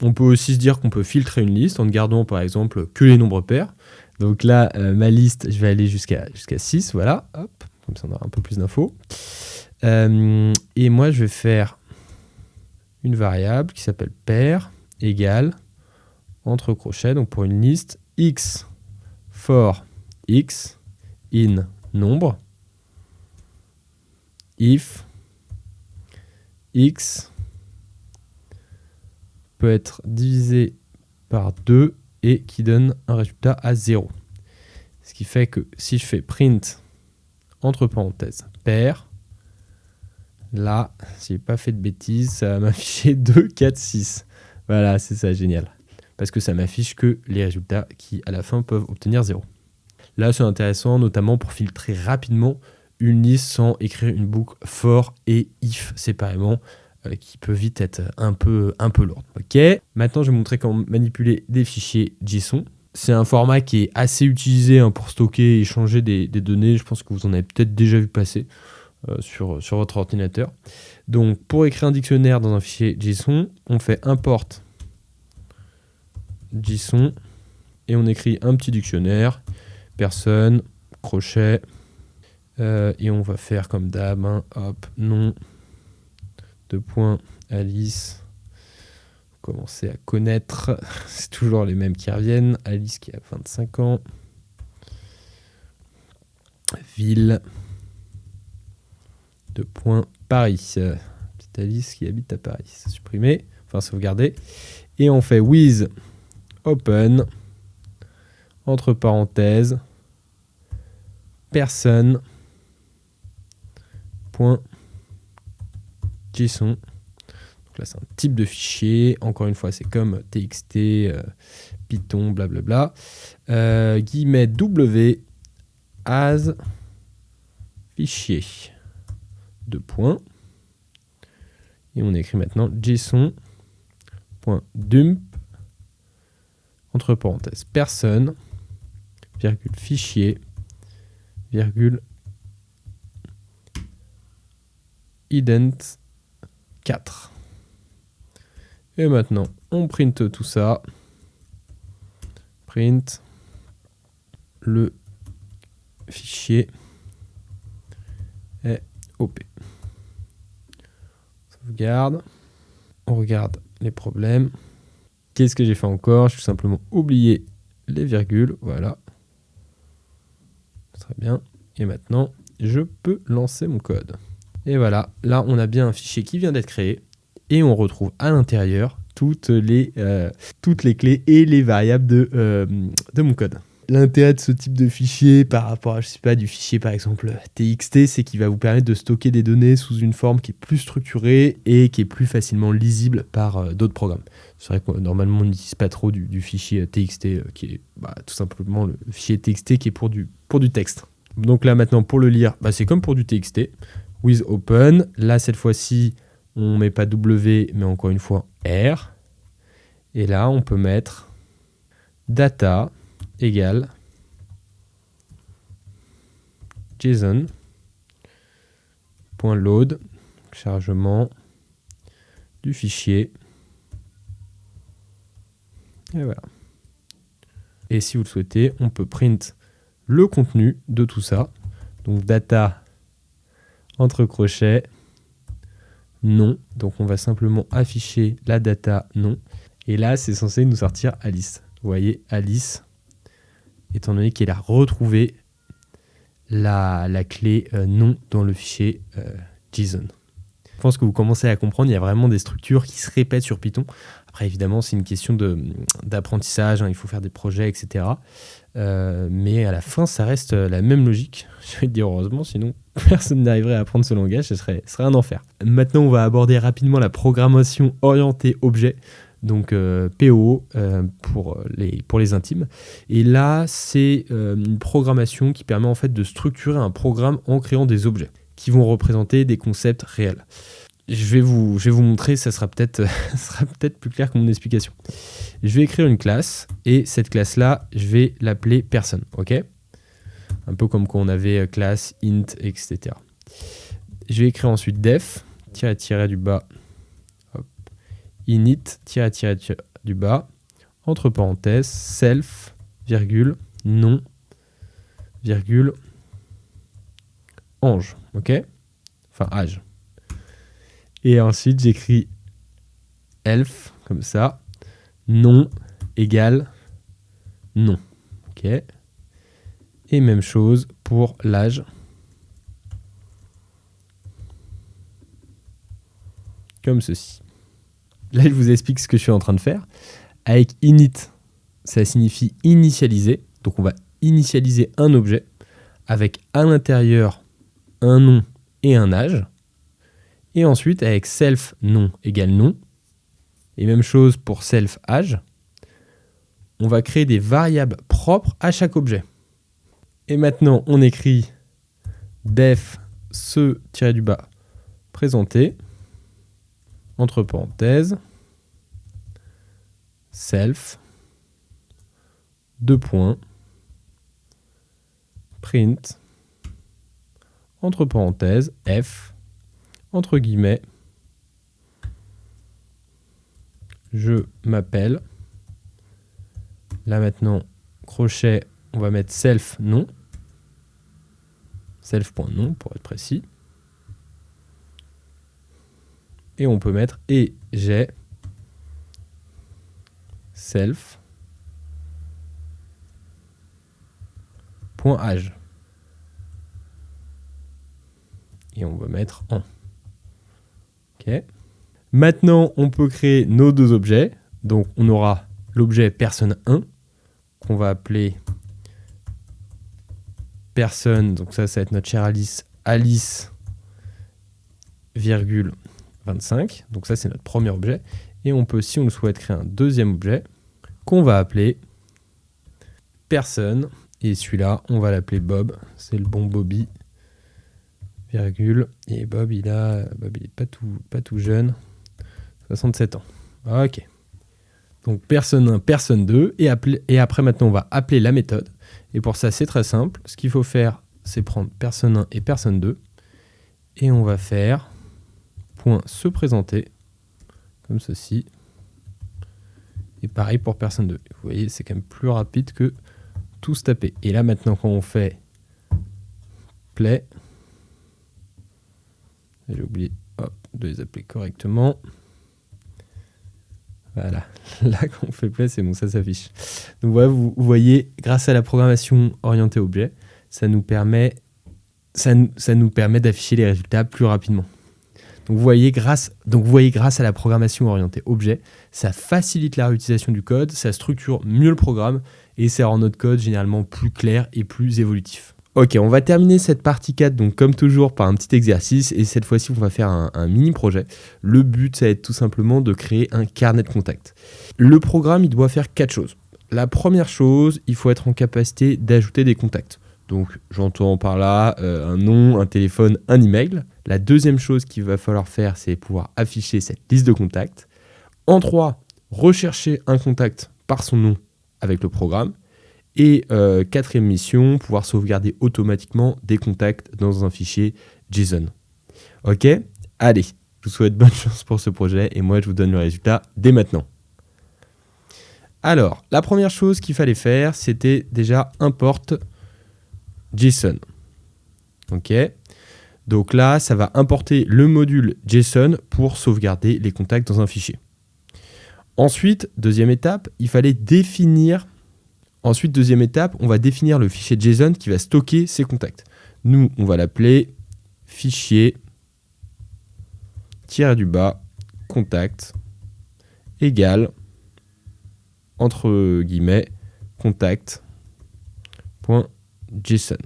On peut aussi se dire qu'on peut filtrer une liste en ne gardant par exemple que les nombres pairs. Donc là, ma liste, je vais aller jusqu'à 6, voilà, hop, comme ça on aura un peu plus d'infos. Et moi, je vais faire une variable qui s'appelle pair égale entre crochets, donc pour une liste, x for x in nombre, if x peut être divisé par 2 et qui donne un résultat à 0. Ce qui fait que si je fais print entre parenthèses pair, là, si j'ai pas fait de bêtises, ça va m'afficher 2, 4, 6. Voilà, c'est ça, génial. Parce que ça m'affiche que les résultats qui, à la fin, peuvent obtenir 0. Là, c'est intéressant, notamment pour filtrer rapidement une liste sans écrire une boucle for et if séparément, qui peut vite être un peu lourde. Ok. Maintenant, je vais vous montrer comment manipuler des fichiers JSON. C'est un format qui est assez utilisé pour stocker et échanger des données. Je pense que vous en avez peut-être déjà vu passer sur votre ordinateur. Donc, pour écrire un dictionnaire dans un fichier JSON, on fait import JSON et on écrit un petit dictionnaire, personne, crochet, et on va faire comme d'hab, hop, nom, 2 points, Alice, commencer à connaître. C'est toujours les mêmes qui reviennent. Alice qui a 25 ans. Ville. De point Paris. Petite Alice qui habite à Paris. C'est supprimé. Enfin, sauvegarder. Et on fait with open. Entre parenthèses. Personne. Point JSON. Donc là, c'est un type de fichier. Encore une fois, c'est comme TXT, Python, blablabla. Guillemets W as fichier. Deux points. Et on écrit maintenant JSON.dump entre parenthèses personne, virgule fichier, virgule ident 4. Et maintenant, on print tout ça. Print le fichier est OP. Sauvegarde. On regarde les problèmes. Qu'est-ce que j'ai fait encore? J'ai tout simplement oublié les virgules. Voilà. Très bien. Et maintenant, je peux lancer mon code. Et voilà, là on a bien un fichier qui vient d'être créé et on retrouve à l'intérieur toutes les clés et les variables de mon code. L'intérêt de ce type de fichier par rapport à, je sais pas, du fichier par exemple TXT, c'est qu'il va vous permettre de stocker des données sous une forme qui est plus structurée et qui est plus facilement lisible par d'autres programmes. C'est vrai que normalement on n'utilise pas trop du fichier TXT qui est tout simplement le fichier TXT qui est pour du texte. Donc là maintenant pour le lire, c'est comme pour du TXT. With open, là cette fois-ci on met pas W mais encore une fois R, et là on peut mettre data égale JSON.load, chargement du fichier, et voilà. Et si vous le souhaitez, on peut print le contenu de tout ça, donc data entre crochets, non. Donc on va simplement afficher la data non. Et là, c'est censé nous sortir Alice. Vous voyez, Alice, étant donné qu'elle a retrouvé la clé non dans le fichier JSON. Je pense que vous commencez à comprendre, il y a vraiment des structures qui se répètent sur Python. Après, évidemment, c'est une question d'apprentissage, il faut faire des projets, etc. Mais à la fin, ça reste la même logique. Je vais te dire heureusement, sinon personne n'arriverait à apprendre ce langage, ce serait un enfer. Maintenant, on va aborder rapidement la programmation orientée objet, donc PO pour les intimes. Et là, c'est une programmation qui permet en fait de structurer un programme en créant des objets qui vont représenter des concepts réels. Je vais vous montrer, ça sera peut-être plus clair que mon explication. Je vais écrire une classe et cette classe-là, je vais l'appeler personne, ok? Un peu comme quand on avait classe, int, etc. Je vais écrire ensuite def, tiré du bas, hop, init, tiré du bas, entre parenthèses, self, virgule, non, virgule, ange, ok? Enfin, âge. Et ensuite, j'écris elf, comme ça, non égale non. Ok. Et même chose pour l'âge. Comme ceci. Là, je vous explique ce que je suis en train de faire. Avec init, ça signifie initialiser. Donc, on va initialiser un objet avec à l'intérieur un nom et un âge. Et ensuite, avec self nom égale non, et même chose pour self âge, on va créer des variables propres à chaque objet. Et maintenant, on écrit def ce-du-bas présenter, entre parenthèses, self, deux points, print, entre parenthèses, f, entre guillemets, je m'appelle. Là maintenant, crochet, on va mettre self nom. Self.nom pour être précis. Et on peut mettre et j'ai self .age et on va mettre en. Ok. Maintenant, on peut créer nos deux objets. Donc, on aura l'objet personne 1 qu'on va appeler personne. Donc ça va être notre chère Alice, virgule 25. Donc ça, c'est notre premier objet. Et on peut, si on le souhaite, créer un deuxième objet qu'on va appeler personne. Et celui-là, on va l'appeler Bob. C'est le bon Bobby. Virgule. Et Bob, il est pas tout jeune. 67 ans. Ok. Donc personne 1, personne 2. Et après, maintenant, on va appeler la méthode. Et pour ça, c'est très simple. Ce qu'il faut faire, c'est prendre personne 1 et personne 2. Et on va faire point se présenter. Comme ceci. Et pareil pour personne 2. Vous voyez, c'est quand même plus rapide que tout se taper. Et là, maintenant, quand on fait play, j'ai oublié de les appeler correctement. Voilà, là quand on fait play, c'est bon, ça s'affiche. Donc voilà, vous voyez, grâce à la programmation orientée objet, ça nous permet d'afficher les résultats plus rapidement. Donc vous voyez, grâce à la programmation orientée objet, ça facilite la réutilisation du code, ça structure mieux le programme et ça rend notre code généralement plus clair et plus évolutif. Ok, on va terminer cette partie 4, donc comme toujours, par un petit exercice. Et cette fois-ci, on va faire un mini-projet. Le but, ça va être tout simplement de créer un carnet de contacts. Le programme, il doit faire 4 choses. La première chose, il faut être en capacité d'ajouter des contacts. Donc, j'entends par là un nom, un téléphone, un email. La deuxième chose qu'il va falloir faire, c'est pouvoir afficher cette liste de contacts. En 3, rechercher un contact par son nom avec le programme. Et quatrième mission, pouvoir sauvegarder automatiquement des contacts dans un fichier JSON. Ok ? Allez, je vous souhaite bonne chance pour ce projet et moi je vous donne le résultat dès maintenant. Alors, la première chose qu'il fallait faire, c'était déjà import JSON. Ok ? Donc là, ça va importer le module JSON pour sauvegarder les contacts dans un fichier. Ensuite, deuxième étape, il fallait définir. Ensuite, deuxième étape, on va définir le fichier JSON qui va stocker ces contacts. Nous, on va l'appeler fichier contact égale entre guillemets contact.json.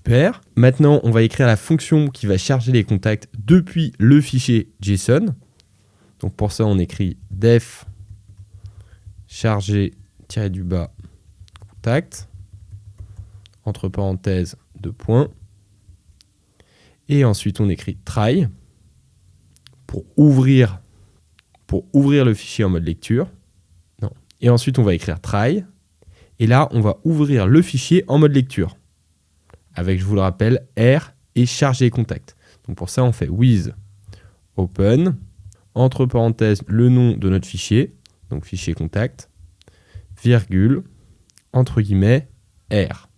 Super. Maintenant, on va écrire la fonction qui va charger les contacts depuis le fichier JSON. Donc pour ça, on écrit def charger contact, entre parenthèses, 2 points. Et ensuite, on écrit try pour ouvrir le fichier en mode lecture. Non. Et ensuite, on va écrire try. Et là, on va ouvrir le fichier en mode lecture. Avec, je vous le rappelle, R et charger contact. Donc pour ça, on fait with open, entre parenthèses, le nom de notre fichier, donc fichier contact, virgule, entre guillemets, R.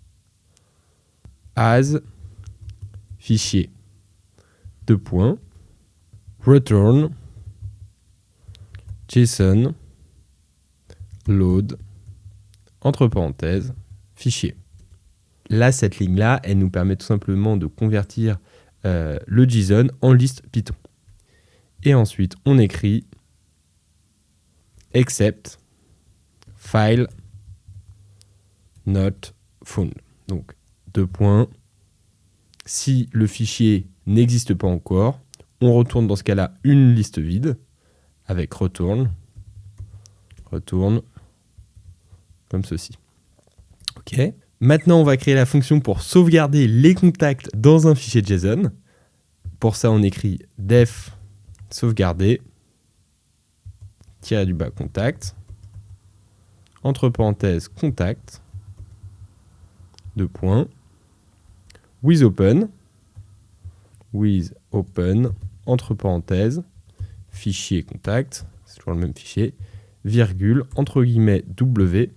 As fichier, 2 points, return, JSON, load, entre parenthèses, fichier. Là, cette ligne-là, elle nous permet tout simplement de convertir le JSON en liste Python. Et ensuite, on écrit except file not found. Donc, 2 points. Si le fichier n'existe pas encore, on retourne dans ce cas-là une liste vide avec return comme ceci. Ok. Maintenant, on va créer la fonction pour sauvegarder les contacts dans un fichier JSON. Pour ça, on écrit def sauvegarder contact, entre parenthèses contact, 2 points, with open, entre parenthèses, fichier contact, c'est toujours le même fichier, virgule, entre guillemets, W,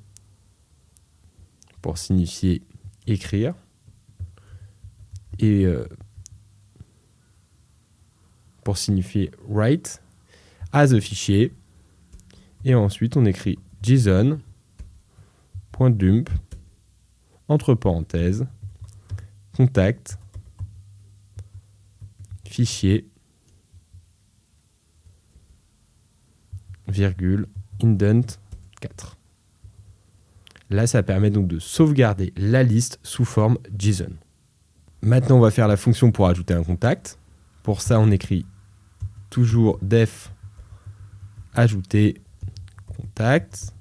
pour signifier écrire, et pour signifier write, as a fichier, et ensuite on écrit JSON.dump, entre parenthèses, contact, fichier, virgule, indent 4. Là, ça permet donc de sauvegarder la liste sous forme JSON. Maintenant, on va faire la fonction pour ajouter un contact. Pour ça, on écrit toujours def ajouter contact,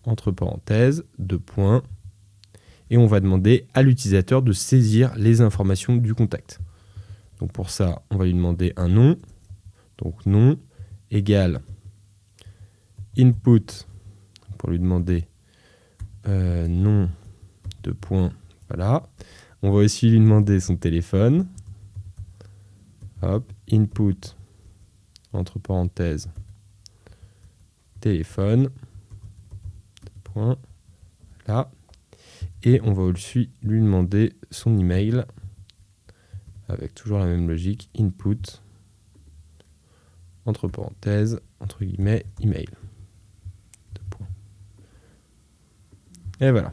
entre parenthèses, 2 points, et on va demander à l'utilisateur de saisir les informations du contact. Donc pour ça, on va lui demander un nom. Donc nom égale input, pour lui demander nom, 2 points, voilà. On va aussi lui demander son téléphone. Hop, input, entre parenthèses, téléphone, 2 points, là. Et on va aussi lui demander son email, avec toujours la même logique, input, entre parenthèses, entre guillemets, email. 2 points. Et voilà.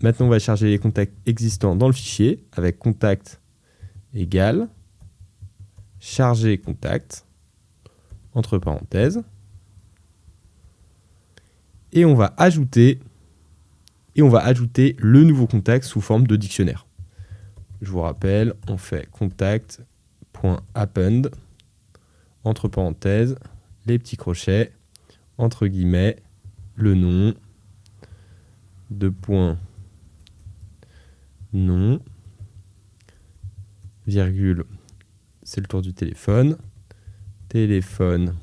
Maintenant, on va charger les contacts existants dans le fichier avec contact égale charger contact entre parenthèses. Et on va ajouter le nouveau contact sous forme de dictionnaire. Je vous rappelle, on fait contact.append entre parenthèses, les petits crochets, entre guillemets, le nom, 2 points, nom, virgule, c'est le tour du téléphone, téléphone,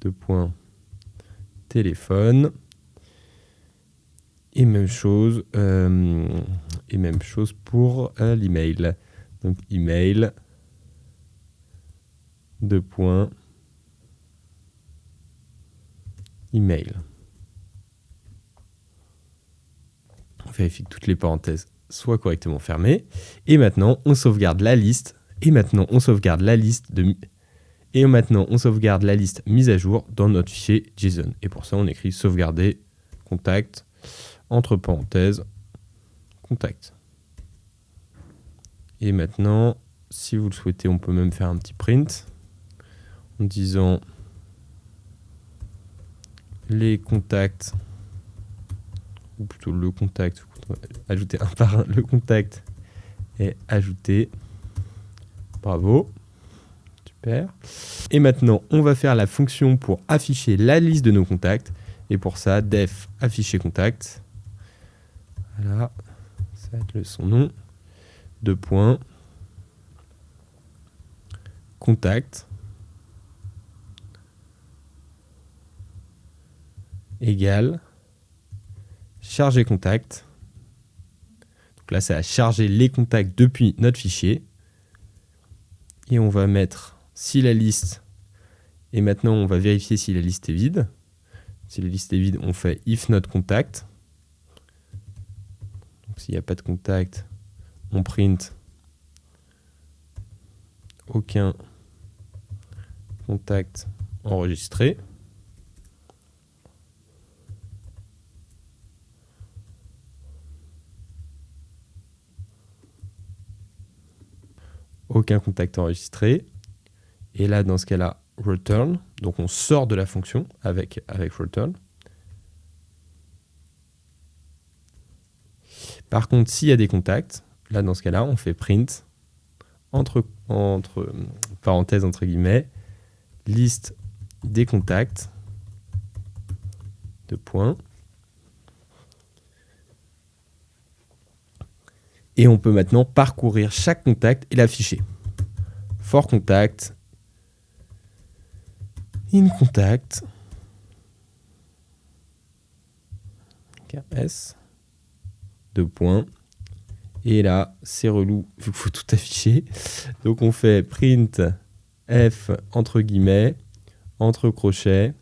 2 points, téléphone, et même chose pour l'email. Donc email, 2 points, email. On vérifie que toutes les parenthèses soient correctement fermées. Et maintenant, on sauvegarde la liste. Et maintenant, on sauvegarde la liste mise à jour dans notre fichier JSON. Et pour ça, on écrit sauvegarder contact, entre parenthèses, contact. Et maintenant, si vous le souhaitez, on peut même faire un petit print en disant les contacts, ou plutôt le contact, ajouter un par un, le contact est ajouté. Bravo, super. Et maintenant, on va faire la fonction pour afficher la liste de nos contacts. Et pour ça, def afficher contact. Voilà, ça va être son nom. 2 points. Contact. Égale charger contact. Donc là, ça a chargé les contacts depuis notre fichier. Et on va mettre si la liste, et maintenant on va vérifier si la liste est vide. Si la liste est vide, on fait if not contact. Donc s'il n'y a pas de contact, on print aucun contact enregistré. Aucun contact enregistré. Et là, dans ce cas-là, return. Donc on sort de la fonction avec return. Par contre, s'il y a des contacts, là, dans ce cas-là, on fait print entre parenthèses, entre guillemets, liste des contacts, 2 points. Et on peut maintenant parcourir chaque contact et l'afficher. For contact, in contact, KS, 2 points. Et là, c'est relou, vu qu'il faut tout afficher. Donc on fait print F, entre guillemets, entre crochets,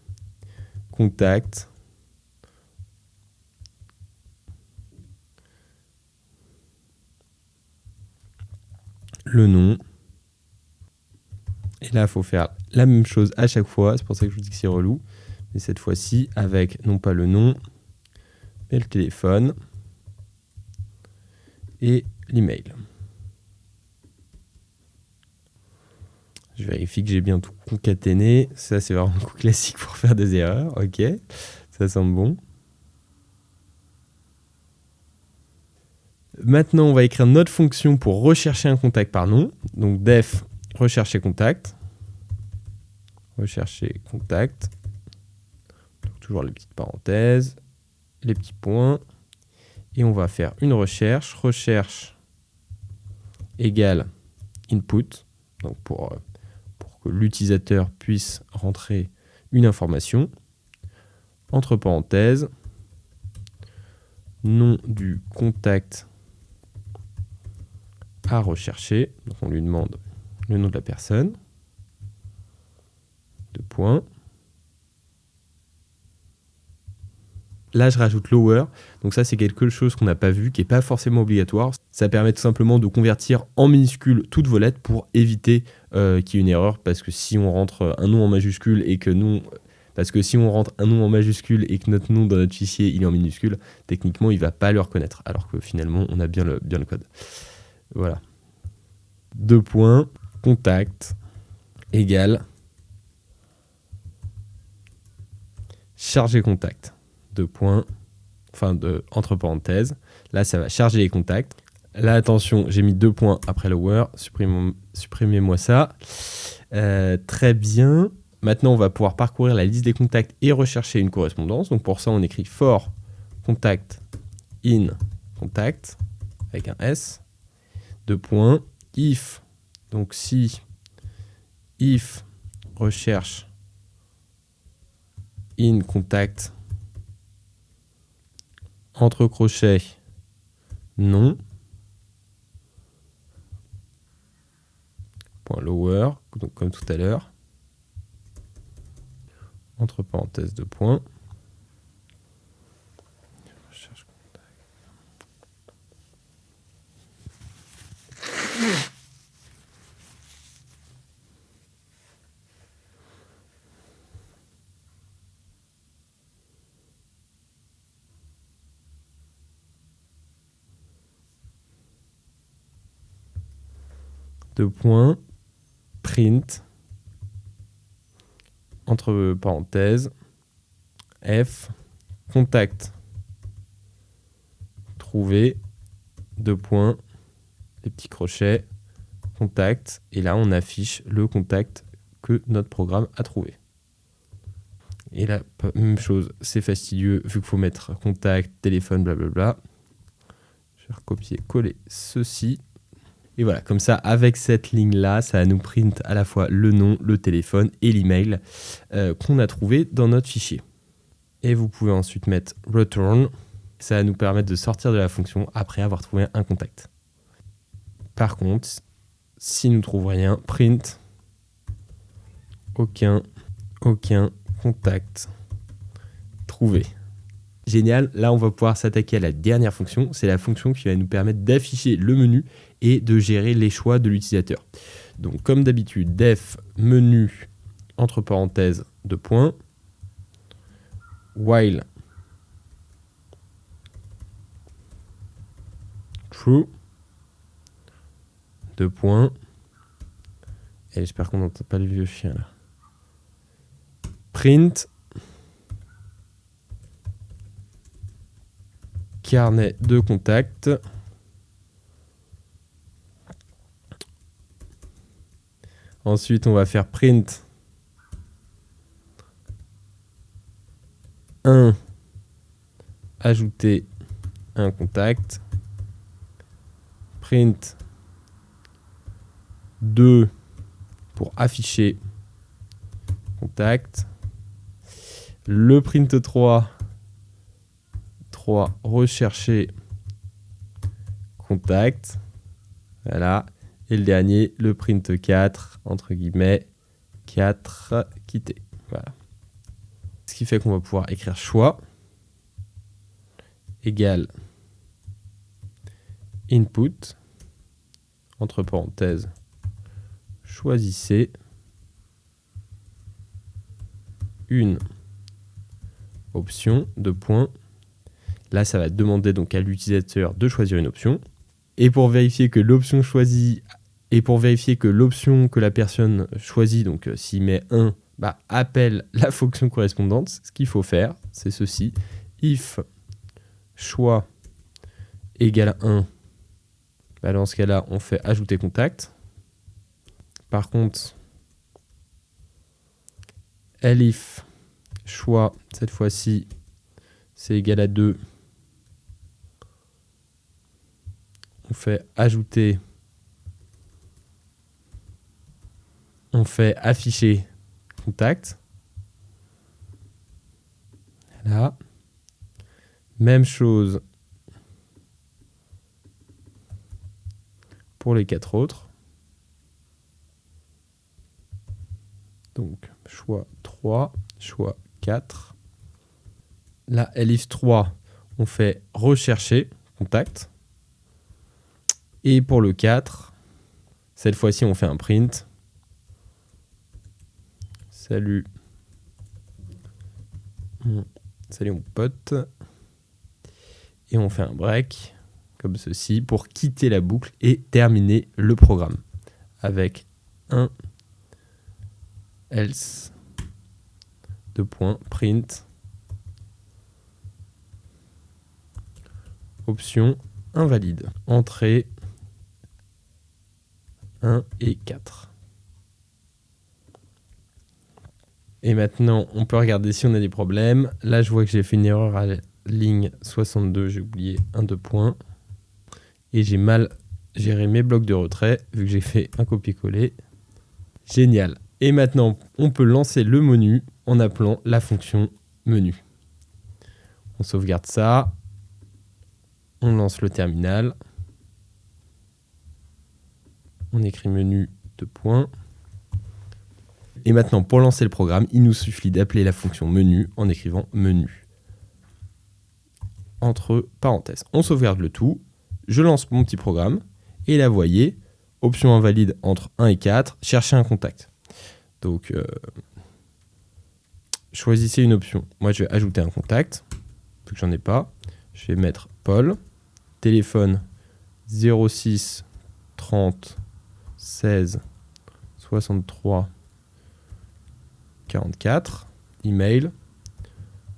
contact, le nom. Et là, il faut faire la même chose à chaque fois. C'est pour ça que je vous dis que c'est relou. Et cette fois-ci, avec non pas le nom, mais le téléphone et l'email. Je vérifie que j'ai bien tout concaténé. Ça, c'est vraiment un coup classique pour faire des erreurs. Ok, ça semble bon. Maintenant, on va écrire notre fonction pour rechercher un contact par nom. Donc def rechercher contact. Rechercher contact. Donc, toujours les petites parenthèses, les petits points. Et on va faire une recherche. Recherche égale input. Donc pour que l'utilisateur puisse rentrer une information. Entre parenthèses, nom du contact à rechercher. Donc on lui demande le nom de la personne. Deux points. Là, je rajoute lower. Donc ça, c'est quelque chose qu'on n'a pas vu, qui n'est pas forcément obligatoire. Ça permet tout simplement de convertir en minuscules toutes vos lettres pour éviter qu'il y ait une erreur. Parce que si on rentre un nom en majuscule et que notre nom dans notre fichier il est en minuscule, techniquement, il ne va pas le reconnaître. Alors que finalement, on a bien le code. Voilà. Deux points. Contact égale charger contact. Deux points, entre parenthèses. Là, ça va charger les contacts. Là, attention, j'ai mis 2 points après le where. Supprimez-moi ça. Très bien. Maintenant, on va pouvoir parcourir la liste des contacts et rechercher une correspondance. Donc, pour ça, on écrit for contact in contact avec un S. 2 points. If, donc si recherche in contact entre crochets non, point lower, donc comme tout à l'heure, entre parenthèses 2 points, recherche contact. Deux points, print, entre parenthèses, F, contact, trouver, 2 points, les petits crochets, contact, et là on affiche le contact que notre programme a trouvé. Et là, même chose, c'est fastidieux vu qu'il faut mettre contact, téléphone, blablabla. Je vais recopier-coller ceci. Et voilà, comme ça, avec cette ligne-là, ça va nous print à la fois le nom, le téléphone et l'email qu'on a trouvé dans notre fichier. Et vous pouvez ensuite mettre return. Ça va nous permettre de sortir de la fonction après avoir trouvé un contact. Par contre, si nous ne trouvons rien, print aucun contact trouvé. Génial, là on va pouvoir s'attaquer à la dernière fonction. C'est la fonction qui va nous permettre d'afficher le menu et de gérer les choix de l'utilisateur. Donc comme d'habitude, def menu entre parenthèses 2 points, while true 2 points, et j'espère qu'on n'entend pas le vieux chien là. Print carnet de contact. Ensuite, on va faire print 1, ajouter un contact. Print 2 pour afficher contact. Le print 3, rechercher contact. Voilà. Et le dernier, le print 4, entre guillemets, 4, quitter. Voilà. Ce qui fait qu'on va pouvoir écrire choix égale input, entre parenthèses, choisissez une option, deux points. Là, ça va demander donc à l'utilisateur de choisir une option. Et pour vérifier que l'option choisie, et pour vérifier que l'option que la personne choisit, donc s'il met 1, appelle la fonction correspondante, ce qu'il faut faire, c'est ceci. If choix égale 1, dans ce cas-là, on fait ajouter contact. Par contre, elif choix, cette fois-ci, c'est égal à 2. On fait ajouter, on fait afficher contact. Là. Même chose pour les 4 autres. Donc, choix 3, choix 4. Là, elif 3, on fait rechercher contact. Et pour le 4, cette fois-ci, on fait un print. Salut. Salut mon pote. Et on fait un break, comme ceci, pour quitter la boucle et terminer le programme. Avec un else, deux points, print, option invalide, entrée 1 et 4. Et maintenant, on peut regarder si on a des problèmes. Là, je vois que j'ai fait une erreur à la ligne 62, j'ai oublié un 2 points. Et j'ai mal géré mes blocs de retrait, vu que j'ai fait un copier-coller. Génial. Et maintenant, on peut lancer le menu en appelant la fonction menu. On sauvegarde ça. On lance le terminal. On écrit menu 2 points. Et maintenant, pour lancer le programme, il nous suffit d'appeler la fonction menu en écrivant menu. Entre parenthèses. On sauvegarde le tout. Je lance mon petit programme. Et là, vous voyez, option invalide entre 1 et 4, chercher un contact. Donc, choisissez une option. Moi, je vais ajouter un contact, vu que j'en ai pas. Je vais mettre Paul, téléphone 06 30 16 63 44, email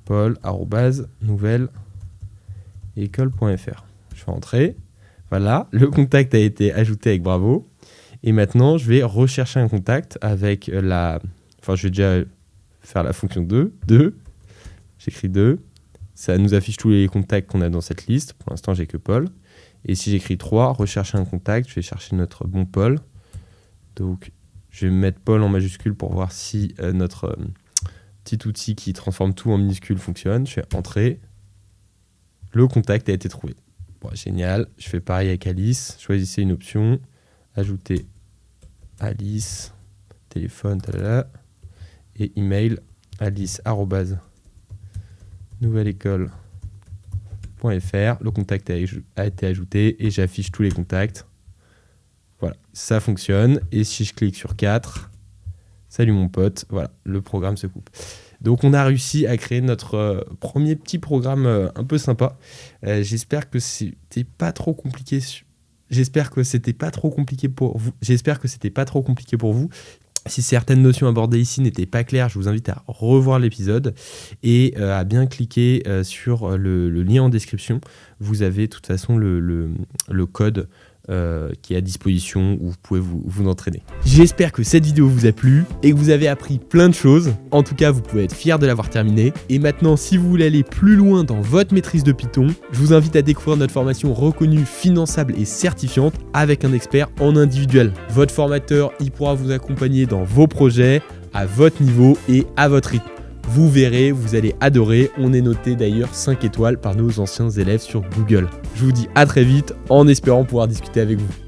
paul@nouvelle-école.fr. Je fais entrer. Voilà, le contact a été ajouté avec Bravo. Et maintenant, je vais rechercher un contact avec la... Enfin, je vais déjà faire la fonction 2. J'écris 2. Ça nous affiche tous les contacts qu'on a dans cette liste. Pour l'instant, j'ai que Paul. Et si j'écris 3, rechercher un contact, je vais chercher notre bon Paul. Donc, je vais mettre Paul en majuscule pour voir si notre petit outil qui transforme tout en minuscule fonctionne. Je fais entrer. Le contact a été trouvé. Bon, génial. Je fais pareil avec Alice. Choisissez une option. Ajouter Alice, téléphone, talala, et email alice@nouvelleécole.fr. Le contact a été ajouté et j'affiche tous les contacts. Voilà, ça fonctionne. Et si je clique sur 4, salut mon pote, voilà, le programme se coupe. Donc on a réussi à créer notre premier petit programme un peu sympa. J'espère que c'était pas trop compliqué. J'espère que c'était pas trop compliqué pour vous. Si certaines notions abordées ici n'étaient pas claires, je vous invite à revoir l'épisode et à bien cliquer sur le lien en description. Vous avez de toute façon le code qui est à disposition où vous pouvez vous entraîner. J'espère que cette vidéo vous a plu et que vous avez appris plein de choses. En tout cas, vous pouvez être fiers de l'avoir terminée. Et maintenant, si vous voulez aller plus loin dans votre maîtrise de Python, je vous invite à découvrir notre formation reconnue, finançable et certifiante avec un expert en individuel. Votre formateur, il pourra vous accompagner dans vos projets, à votre niveau et à votre rythme. Vous verrez, vous allez adorer. On est noté d'ailleurs 5 étoiles par nos anciens élèves sur Google. Je vous dis à très vite en espérant pouvoir discuter avec vous.